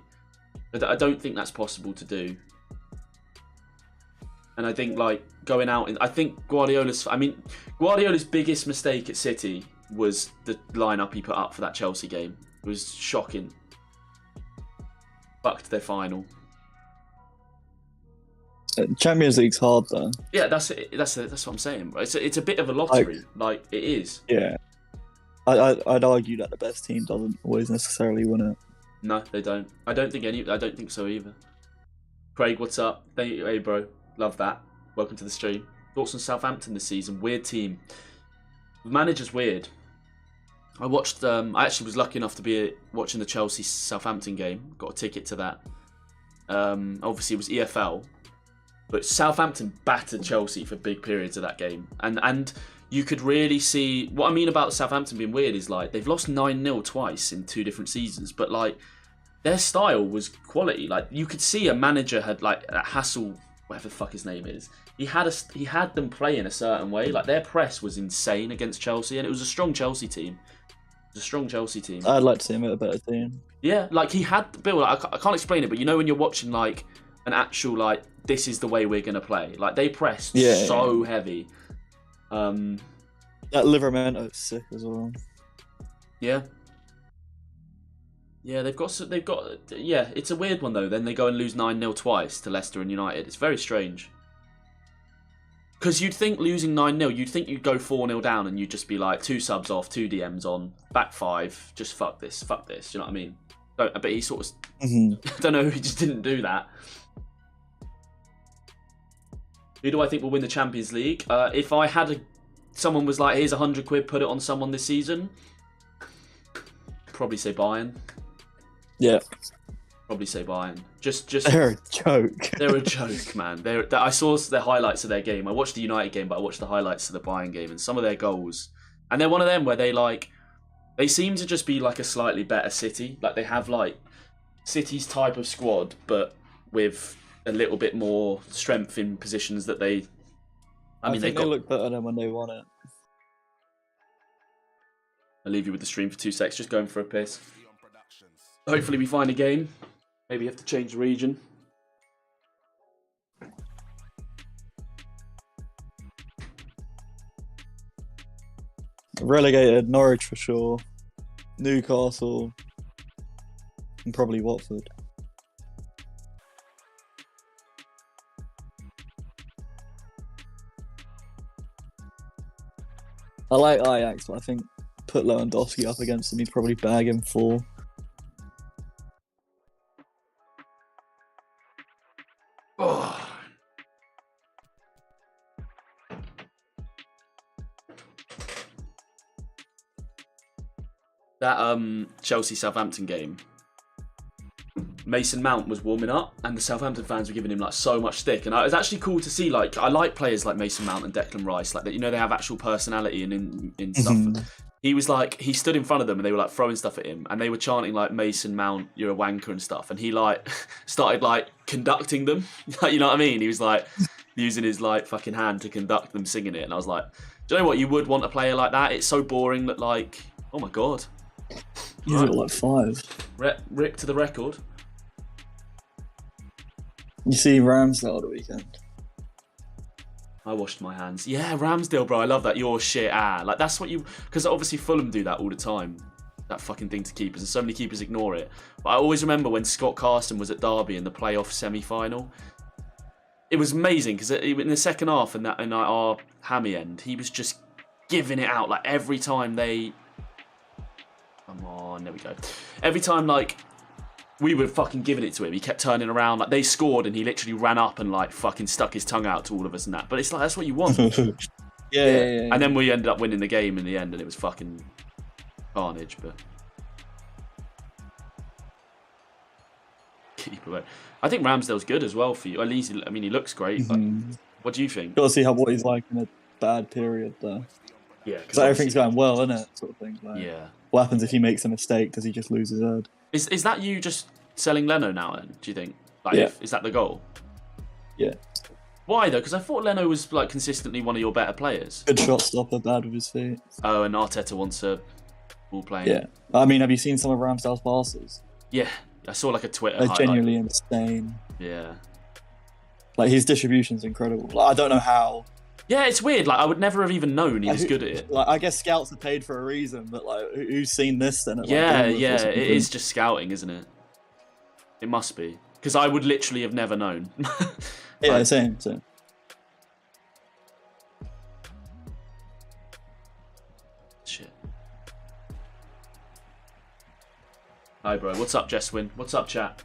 I don't think that's possible to do. And I think, like, going out... I think Guardiola's biggest mistake at City was the lineup he put up for that Chelsea game. It was shocking. Fucked their final. Champions League's hard though. Yeah, that's what I'm saying. It's a bit of a lottery. Like it is. Yeah, I'd argue that the best team doesn't always necessarily win it. No, they don't. I don't think so either. Craig, what's up? Hey, bro. Love that. Welcome to the stream. Thoughts on Southampton this season? Weird team. The manager's weird. I watched. I actually was lucky enough to be watching the Chelsea Southampton game. Got a ticket to that. Obviously, it was EFL, but Southampton battered Chelsea for big periods of that game, and you could really see what I mean about Southampton being weird is like they've lost 9-0 twice in 2 different seasons, but like their style was quality. Like you could see a manager had like Hassel, whatever the fuck his name is. He had them play in a certain way. Like their press was insane against Chelsea, and it was a strong Chelsea team. A strong Chelsea team. I'd like to see him at a better team. Yeah, like he had Bill. Like, I can't explain it, but you know when you're watching like an actual like this is the way we're gonna play. Like they pressed so heavy. That Livermento's sick as well. Yeah. Yeah, they've got. Yeah, it's a weird one though. Then they go and lose 9-0 twice to Leicester and United. It's very strange. Because you'd think losing 9-0, you'd think you'd go 4-0 down and you'd just be like 2 subs off, 2 DMs on, back 5, just fuck this. Do you know what I mean? But he sort of, I don't know, he just didn't do that. Who do I think will win the Champions League? If I had someone was like, here's £100, put it on someone this season, probably say Bayern. Yeah. Probably say Bayern. Just they're a joke. They're a joke, man. I saw the highlights of their game. I watched the United game, but I watched the highlights of the Bayern game and some of their goals. And they're one of them where they seem to just be like a slightly better City. Like they have like City's type of squad, but with a little bit more strength in positions that they. I think they look better than when they won it. I'll leave you with the stream for 2 secs. Just going for a piss. Hopefully we find a game. Maybe you have to change the region. Relegated, Norwich for sure. Newcastle. And probably Watford. I like Ajax, but I think put Lewandowski up against him, he'd probably bag him 4. Oh. That Chelsea Southampton game, Mason Mount was warming up and the Southampton fans were giving him like so much stick, and it was actually cool to see. Like I like players like Mason Mount and Declan Rice, like that, you know, they have actual personality and in stuff. he was like, he stood in front of them and they were like throwing stuff at him and they were chanting like Mason Mount, you're a wanker and stuff. And he like started like conducting them. You know what I mean? He was like using his like fucking hand to conduct them singing it. And I was like, do you know what? You would want a player like that. It's so boring that like, oh my God. He's got like 5. Rick to the record. You see Ramsdale the weekend. I washed my hands. Yeah, Ramsdale, bro. I love that. You're shit. Like that's what you... Because obviously Fulham do that all the time. That fucking thing to keepers. And so many keepers ignore it. But I always remember when Scott Carson was at Derby in the playoff semi-final. It was amazing because in the second half and in our hammy end, he was just giving it out. Like every time they... Come on, there we go. Every time like... we were fucking giving it to him. He kept turning around. Like, they scored and he literally ran up and, like, fucking stuck his tongue out to all of us and that. But it's like, that's what you want. Yeah. And then we ended up winning the game in the end and it was fucking carnage, but... Keeper. I think Ramsdale's good as well for you. At least, I mean, he looks great. But what do you think? Got to see what he's like in a bad period, though. Yeah. Because everything's going well, isn't it? Sort of thing. Like, yeah. What happens if he makes a mistake? Does he just lose his head? Is that you just selling Leno now then, do you think? Like, Yeah. Is that the goal? Yeah. Why though? Because I thought Leno was like consistently one of your better players. Good shot stopper, bad with his feet. Oh, and Arteta wants a ball playing. Yeah. I mean, have you seen some of Ramsdale's passes? Yeah. I saw like a Twitter They're highlight. genuinely insane. Yeah. Like, his distribution's incredible. Like, I don't know how. Yeah, it's weird. Like, I would never have even known he was good at it. Like, I guess scouts are paid for a reason, but like, who's seen this then? At, Yeah, like, yeah. It is just scouting, isn't it? It must be. Because I would literally have never known. Yeah, same. Shit. Hi, bro. What's up, Jeswin? What's up, chat?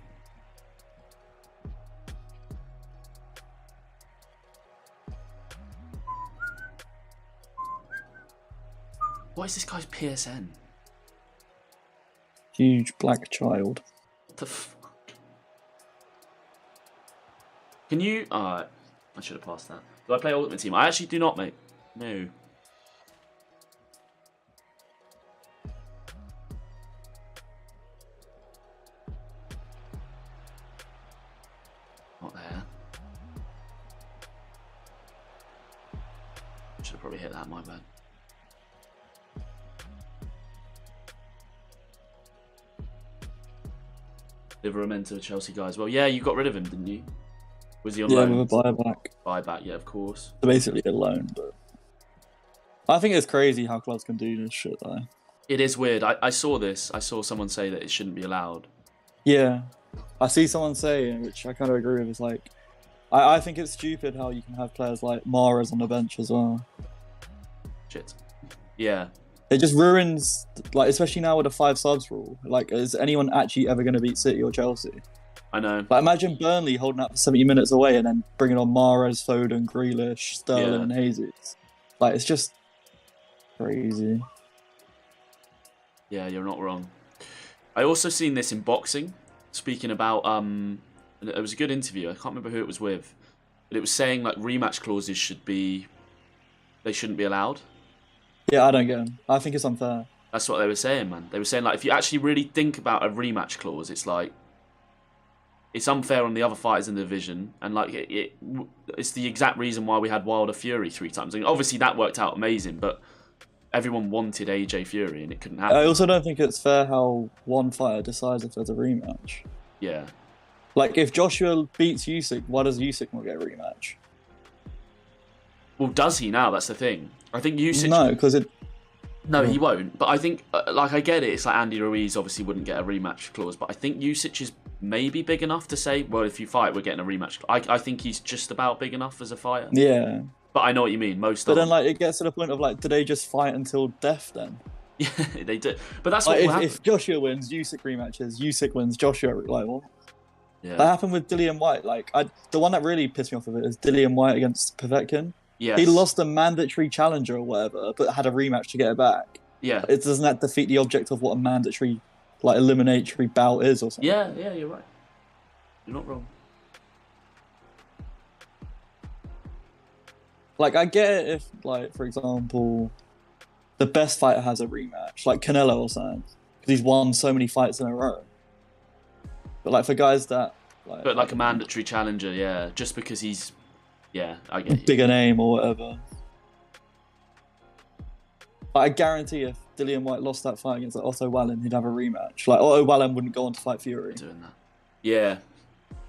What is this guy's PSN? Huge black child. What the fuck? Can you... Alright. I should have passed that. Do I play Ultimate Team? I actually do not, mate. No. Not there. Should have probably hit that, my bad. Livramento, Chelsea guys. Well, yeah, you got rid of him, didn't you? Was he on loan? With a buyback. Buyback, yeah, of course. So basically a loan, but I think it's crazy how clubs can do this shit though. It is weird. I saw this. I saw someone say that it shouldn't be allowed. Yeah. I see someone saying, which I kind of agree with, is like, I think it's stupid how you can have players like Mahrez on the bench as well. Shit. Yeah. It just ruins, like, especially now with the 5 subs rule. Like, is anyone actually ever going to beat City or Chelsea? I know. Like, imagine Burnley holding out for 70 minutes away and then bringing on Mahrez, Foden, Grealish, Sterling, and Jesus. Like, it's just crazy. Yeah, you're not wrong. I also seen this in boxing. Speaking about, it was a good interview. I can't remember who it was with, but it was saying like rematch clauses shouldn't be allowed. Yeah, I don't get them. I think it's unfair. That's what they were saying, man. They were saying like if you actually really think about a rematch clause, it's like it's unfair on the other fighters in the division, and like it's the exact reason why we had Wilder Fury 3 times. I mean, obviously that worked out amazing, but everyone wanted AJ Fury and it couldn't happen. I also don't think it's fair how one fighter decides if there's a rematch. Yeah. Like, if Joshua beats Usyk, why does Usyk not get a rematch? Well, does he now? That's the thing. I think Usyk... No, because it... No, he won't. But I think, like, I get it. It's like Andy Ruiz obviously wouldn't get a rematch clause, but I think Usyk is maybe big enough to say, well, if you fight, we're getting a rematch. I think he's just about big enough as a fighter. Yeah. But I know what you mean. Most But aren't. then, like, it gets to the point of, like, do they just fight until death then? Yeah, they do. But that's what Like, will happen. if Joshua wins, Usyk rematches. Usyk wins, Joshua... Like, what? Yeah. That happened with Dillian White. Like, the one that really pissed me off of it is Dillian White against Povetkin. Yes. He lost a mandatory challenger or whatever, but had a rematch to get it back. Yeah. Doesn't that defeat the object of what a mandatory, like, eliminatory bout is or something? Yeah, you're right. You're not wrong. Like, I get it if, like, for example, the best fighter has a rematch, like Canelo or something, because he's won so many fights in a row. But like for guys that, But a mandatory challenger, yeah, just because he's, yeah, I get you. Bigger name or whatever. But I guarantee if Dillian White lost that fight against Otto Wallin, he'd have a rematch. Like Otto Wallin wouldn't go on to fight Fury. Doing that. Yeah.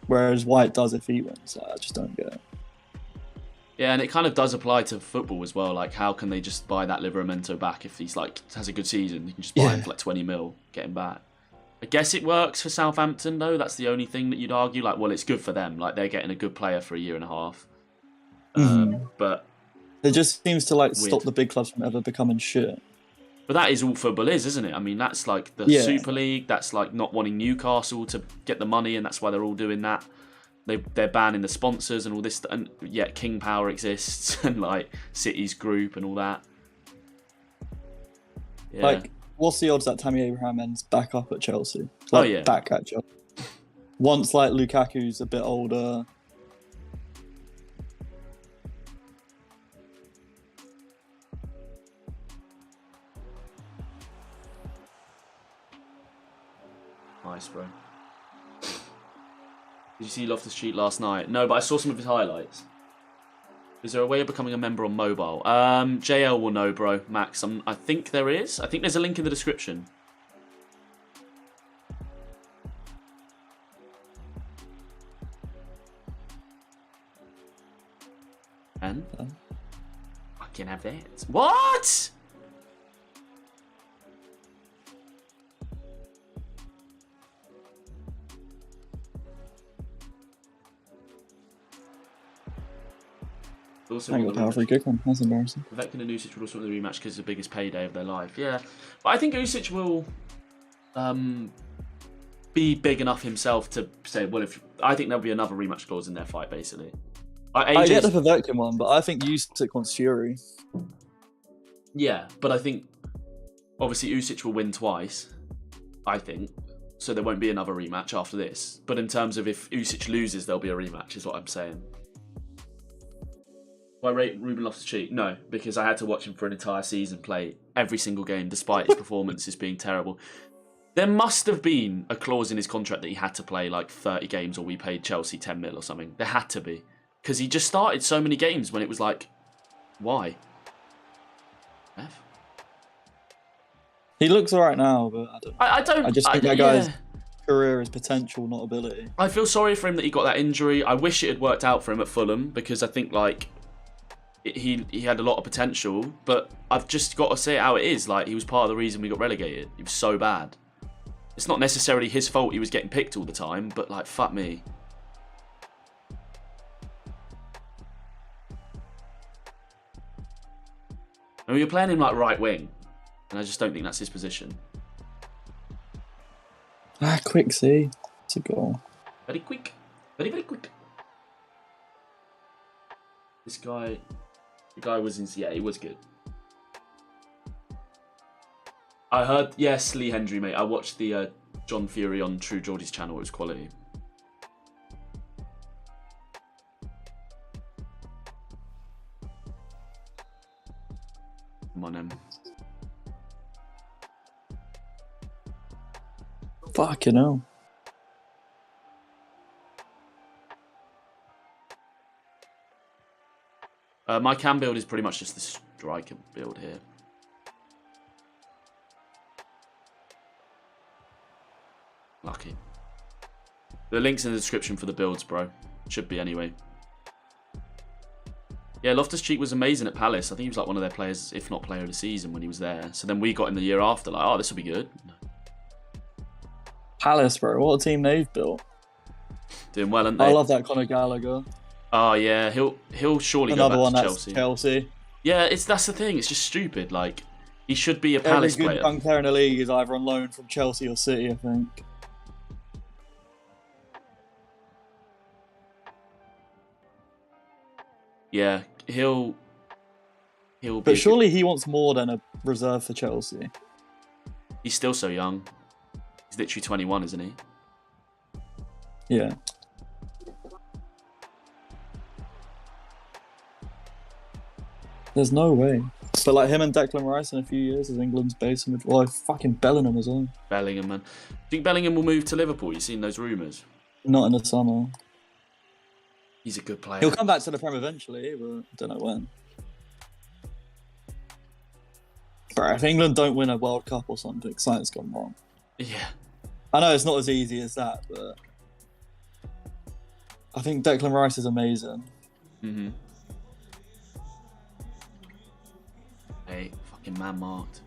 Whereas White does if he wins. Like, I just don't get it. Yeah, and it kind of does apply to football as well. Like, how can they just buy that Livramento back if he's like has a good season? You can just buy him for like 20 mil, get him back. I guess it works for Southampton though. That's the only thing that you'd argue. Like, well, it's good for them. Like, they're getting a good player for a year and a half. But it just seems to like weird. stop the big clubs from ever becoming shit. But that is all football is, isn't it? I mean, that's like the Super League. That's like not wanting Newcastle to get the money, and that's why they're all doing that. They're banning the sponsors and all this, and yet King Power exists, and like City's group and all that. Yeah. Like, what's the odds that Tammy Abraham ends back up at Chelsea? Like, back at Chelsea. Once like Lukaku's a bit older. Nice, bro. Did you see Loftus-Cheek last night? No, but I saw some of his highlights. Is there a way of becoming a member on mobile? JL will know, bro. Max, I think there is. I think there's a link in the description. And? I can have that. What? I got a power free kick on. That's embarrassing. Vivek and Usyk would also win the rematch because it's the biggest payday of their life. Yeah, but I think Usyk will be big enough himself to say, well, if I think there'll be another rematch clause in their fight, basically. I get the Povetkin one, but I think Usyk wants Fury. Yeah, but I think obviously Usyk will win twice. I think so. There won't be another rematch after this. But in terms of if Usyk loses, there'll be a rematch. Is what I'm saying. Do I rate Ruben Loftus-Cheek? No, because I had to watch him for an entire season play every single game, despite his performances being terrible. There must have been a clause in his contract that he had to play like 30 games, or we paid Chelsea 10 mil or something. There had to be, because he just started so many games when it was like, why? F? He looks alright now, but I don't. I just think that guy's career is potential, not ability. I feel sorry for him that he got that injury. I wish it had worked out for him at Fulham, because I think like he had a lot of potential, but I've just got to say it how it is. Like, he was part of the reason we got relegated. He was so bad. It's not necessarily his fault he was getting picked all the time, but like, fuck me. I mean, you're playing him like right wing, and I just don't think that's his position. Quick see. It's a goal. Very quick. Very, very quick. This guy... The guy was in... Yeah, he was good. I heard... Yes, Lee Hendry, mate. I watched the John Fury on True Geordie's channel. It was quality. Come on, Fucking hell. My cam build is pretty much just the striker build here. Lucky. The link's in the description for the builds, bro. Should be anyway. Yeah, Loftus-Cheek was amazing at Palace. I think he was like one of their players, if not player of the season, when he was there. So then we got him the year after, like, oh, this will be good. Palace, bro. What a team they've built. Doing well, aren't they? I love that Conor Gallagher. Oh yeah, he'll surely Another go one back to that's Chelsea. Yeah, that's the thing. It's just stupid. Like, he should be a Palace player. Every good young player in the league is either on loan from Chelsea or City, I think. Yeah, he'll be. But surely he wants more than a reserve for Chelsea. He's still so young. He's literally 21, isn't he? Yeah. There's no way. But like him and Declan Rice in a few years as England's base mid. Well, fucking Bellingham as well. Bellingham, man. Do you think Bellingham will move to Liverpool? You seen those rumours? Not in the summer. He's a good player. He'll come back to the Prem eventually, but I don't know when. Bro, if England don't win a World Cup or something, something's gone wrong. Yeah. I know it's not as easy as that, but I think Declan Rice is amazing. Mm-hmm. Hey, fucking man marked.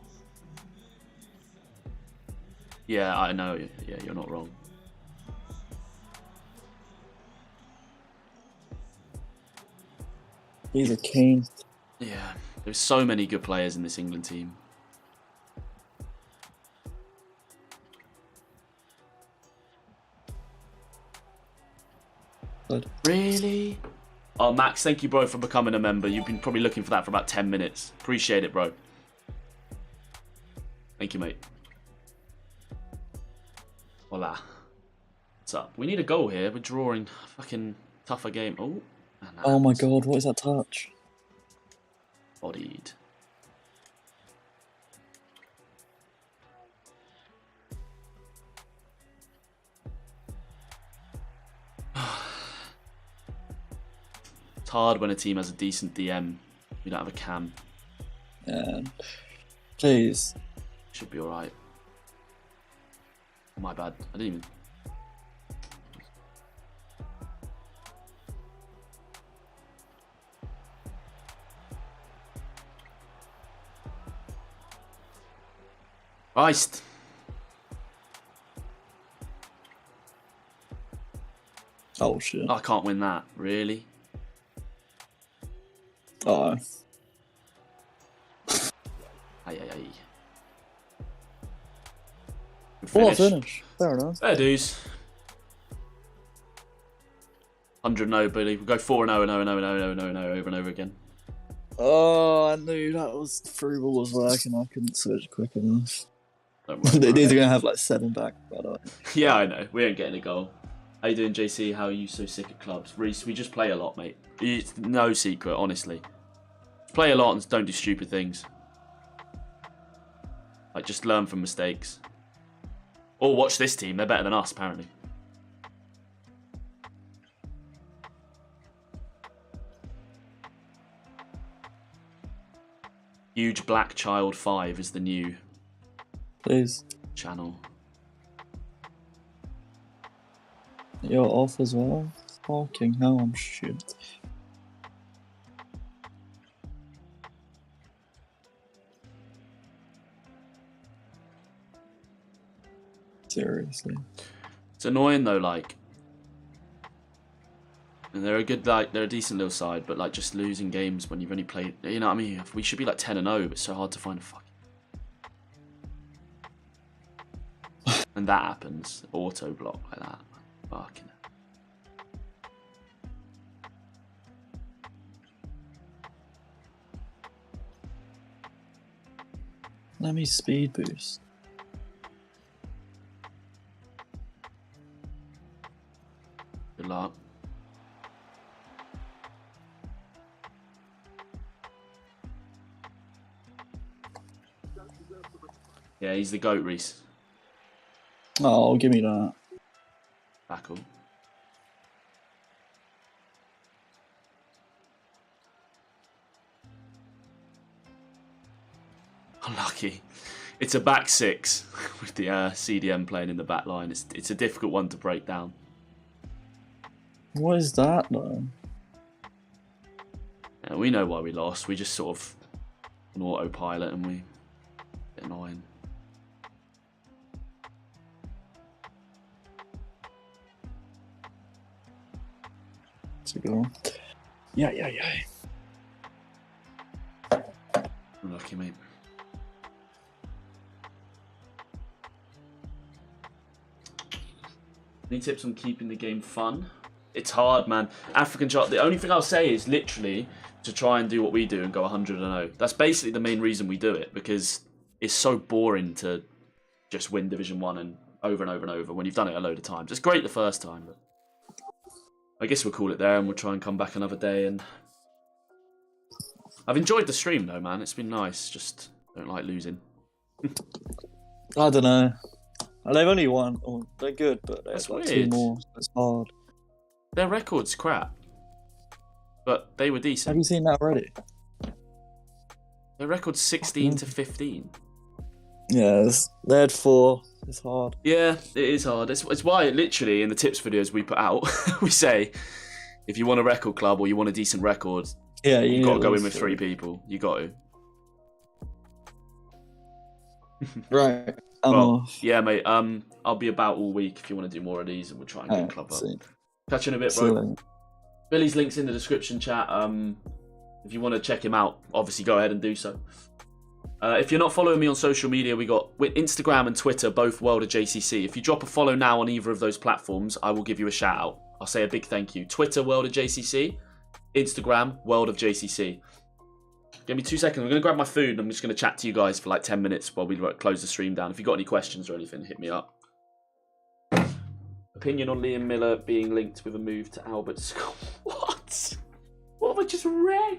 Yeah, I know. Yeah, you're not wrong. He's a king. Yeah, there's so many good players in this England team. Good. Really? Oh, Max, thank you, bro, for becoming a member. You've been probably looking for that for about 10 minutes. Appreciate it, bro. Thank you, mate. Hola. What's up? We need a goal here. We're drawing a fucking tougher game. Oh. Oh my god, what is that touch? Bodied. It's hard when a team has a decent DM. We don't have a cam. Yeah. Please. Should be alright. My bad. I didn't even... Christ. Oh shit. I can't win that. Really? Oh. Ay. What a finish. Fair enough. Fair dues. 100-0, Billy. We'll go 4-0 over and over again. Oh, I knew that was through ball was working. I couldn't switch quick enough. Don't worry. These are going to have like 7 back, by the way. Yeah, I know. We ain't getting a goal. How you doing, JC? How are you so sick at clubs? Reese, we just play a lot, mate. It's no secret, honestly. Play a lot and don't do stupid things. Like, just learn from mistakes. Or watch this team. They're better than us, apparently. Huge Black Child 5 is the new Please. channel. You're off as well? Fucking hell, I'm shit. Seriously. It's annoying though, like, and they're a good, like, they're a decent little side, but like just losing games when you've only played, you know what I mean? We should be like 10-0, but it's so hard to find a fucking. And that happens, auto block like that. Fucking. Let me speed boost. Good luck. Yeah, he's the GOAT, Reese. Oh, give me that. Tackle. Unlucky. It's a back six with the CDM playing in the back line. It's a difficult one to break down. What is that though? Yeah, we know why we lost. We just sort of an autopilot and we get annoying. To go. Yeah. Unlucky, mate. Any tips on keeping the game fun? It's hard, man. African chart. The only thing I'll say is literally to try and do what we do and go 100-0. That's basically the main reason we do it, because it's so boring to just win Division 1 and over when you've done it a load of times. It's great the first time, but I guess we'll call it there and we'll try and come back another day and I've enjoyed the stream though, man. It's been nice. Just don't like losing. I don't know. They've only won. Oh, they're good, but That's there's like weird. 2 more. It's hard. Their record's crap, but they were decent. Have you seen that already? Their record's 16 to 15. Yeah, they had 4. It's hard. Yeah, it is hard. It's why literally in the tips videos we put out, we say if you want a record club or you want a decent record, Yeah, you got to go in with 3 people. You got to. Right. Yeah, mate. I'll be about all week if you want to do more of these, and we'll try and get a club up. Catch you in a bit, bro. Billy's link's in the description chat. If you want to check him out, obviously go ahead and do so. If you're not following me on social media, we're Instagram and Twitter, both World of JCC. If you drop a follow now on either of those platforms, I will give you a shout out. I'll say a big thank you. Twitter, World of JCC. Instagram, World of JCC. Give me 2 seconds. I'm going to grab my food and I'm just going to chat to you guys for like 10 minutes while we close the stream down. If you've got any questions or anything, hit me up. Opinion on Liam Miller being linked with a move to Albert Scott. What? What have I just read?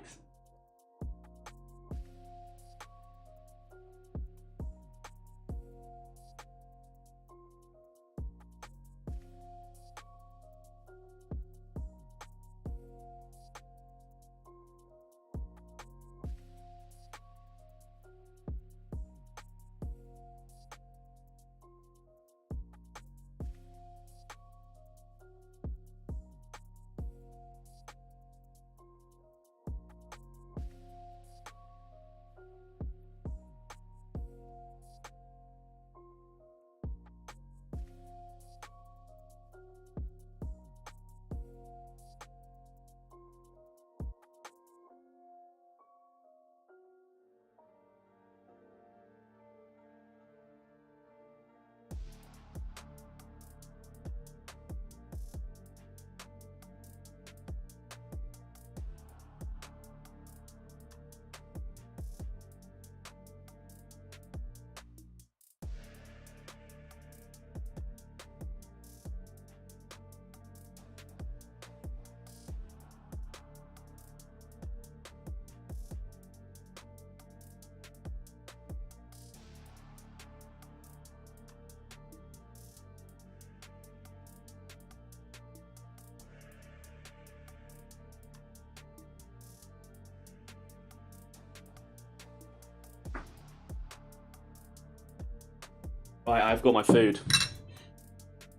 Right, I've got my food.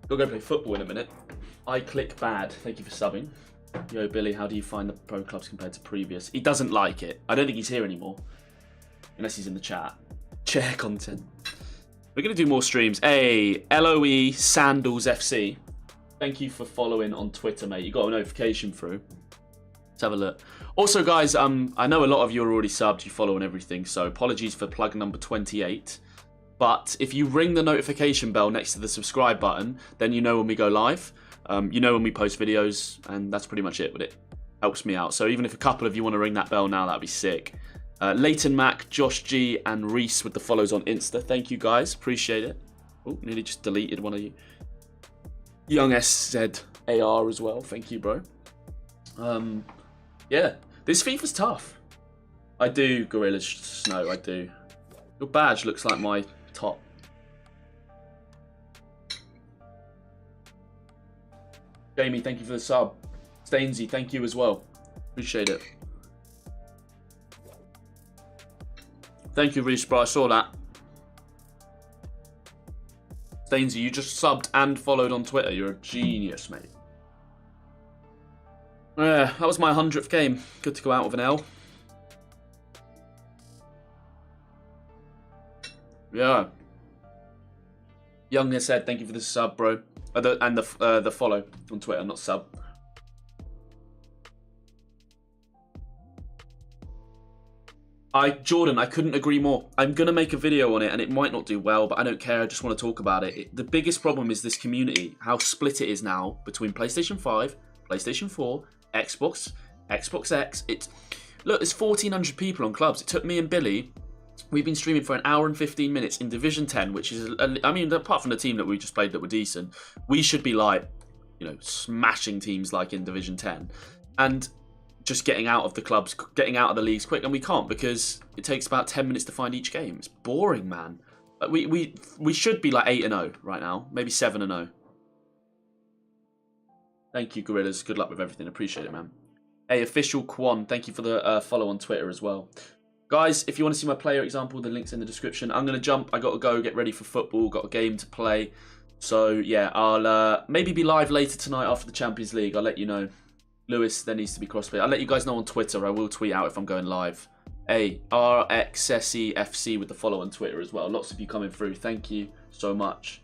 Gotta go play football in a minute. I click bad. Thank you for subbing. Yo, Billy, how do you find the pro clubs compared to previous? He doesn't like it. I don't think he's here anymore. Unless he's in the chat. Chair content. We're gonna do more streams. Hey, LOE Sandals FC. Thank you for following on Twitter, mate. You got a notification through. Let's have a look. Also, guys, I know a lot of you are already subbed. You follow and everything. So apologies for plug number 28. But if you ring the notification bell next to the subscribe button, then you know when we go live. You know when we post videos, and that's pretty much it, but it helps me out. So even if a couple of you want to ring that bell now, that'd be sick. Leighton Mac, Josh G, and Reese with the follows on Insta. Thank you, guys. Appreciate it. Oh, nearly just deleted one of you. Young SZ AR as well. Thank you, bro. Yeah, this FIFA's tough. I do, Gorilla Snow, I do. Your badge looks like my top. Jamie, thank you for the sub. Stainsy, thank you as well. Appreciate it. Thank you, Reese, bro. I saw that. Stainsy, you just subbed and followed on Twitter. You're a genius, mate. Yeah, that was my 100th game. Good to go out with an L. Yeah. Young has said, thank you for the sub, bro. And the follow on Twitter, not sub. Jordan, I couldn't agree more. I'm going to make a video on it, and it might not do well, but I don't care. I just want to talk about it. The biggest problem is this community, how split it is now between PlayStation 5, PlayStation 4, Xbox, Xbox X. Look, there's 1,400 people on clubs. It took me and Billy... We've been streaming for an hour and 15 minutes in Division 10, which is, I mean, apart from the team that we just played that were decent, we should be like, you know, smashing teams like in Division 10. And just getting out of the clubs, getting out of the leagues quick, and we can't because it takes about 10 minutes to find each game. It's boring, man. Like we should be like 8-0 right now, maybe 7-0. Thank you, Gorillas. Good luck with everything. Appreciate it, man. Hey, Official Quan, thank you for the follow on Twitter as well. Guys, if you want to see my player example, the link's in the description. I'm going to jump. I got to go get ready for football. Got a game to play. So, yeah, I'll maybe be live later tonight after the Champions League. I'll let you know. Lewis, there needs to be crossplay. I'll let you guys know on Twitter. I will tweet out if I'm going live. Hey, RXSEFC with the follow on Twitter as well. Lots of you coming through. Thank you so much.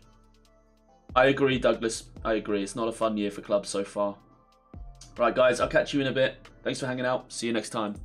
I agree, Douglas. I agree. It's not a fun year for clubs so far. Right, guys, I'll catch you in a bit. Thanks for hanging out. See you next time.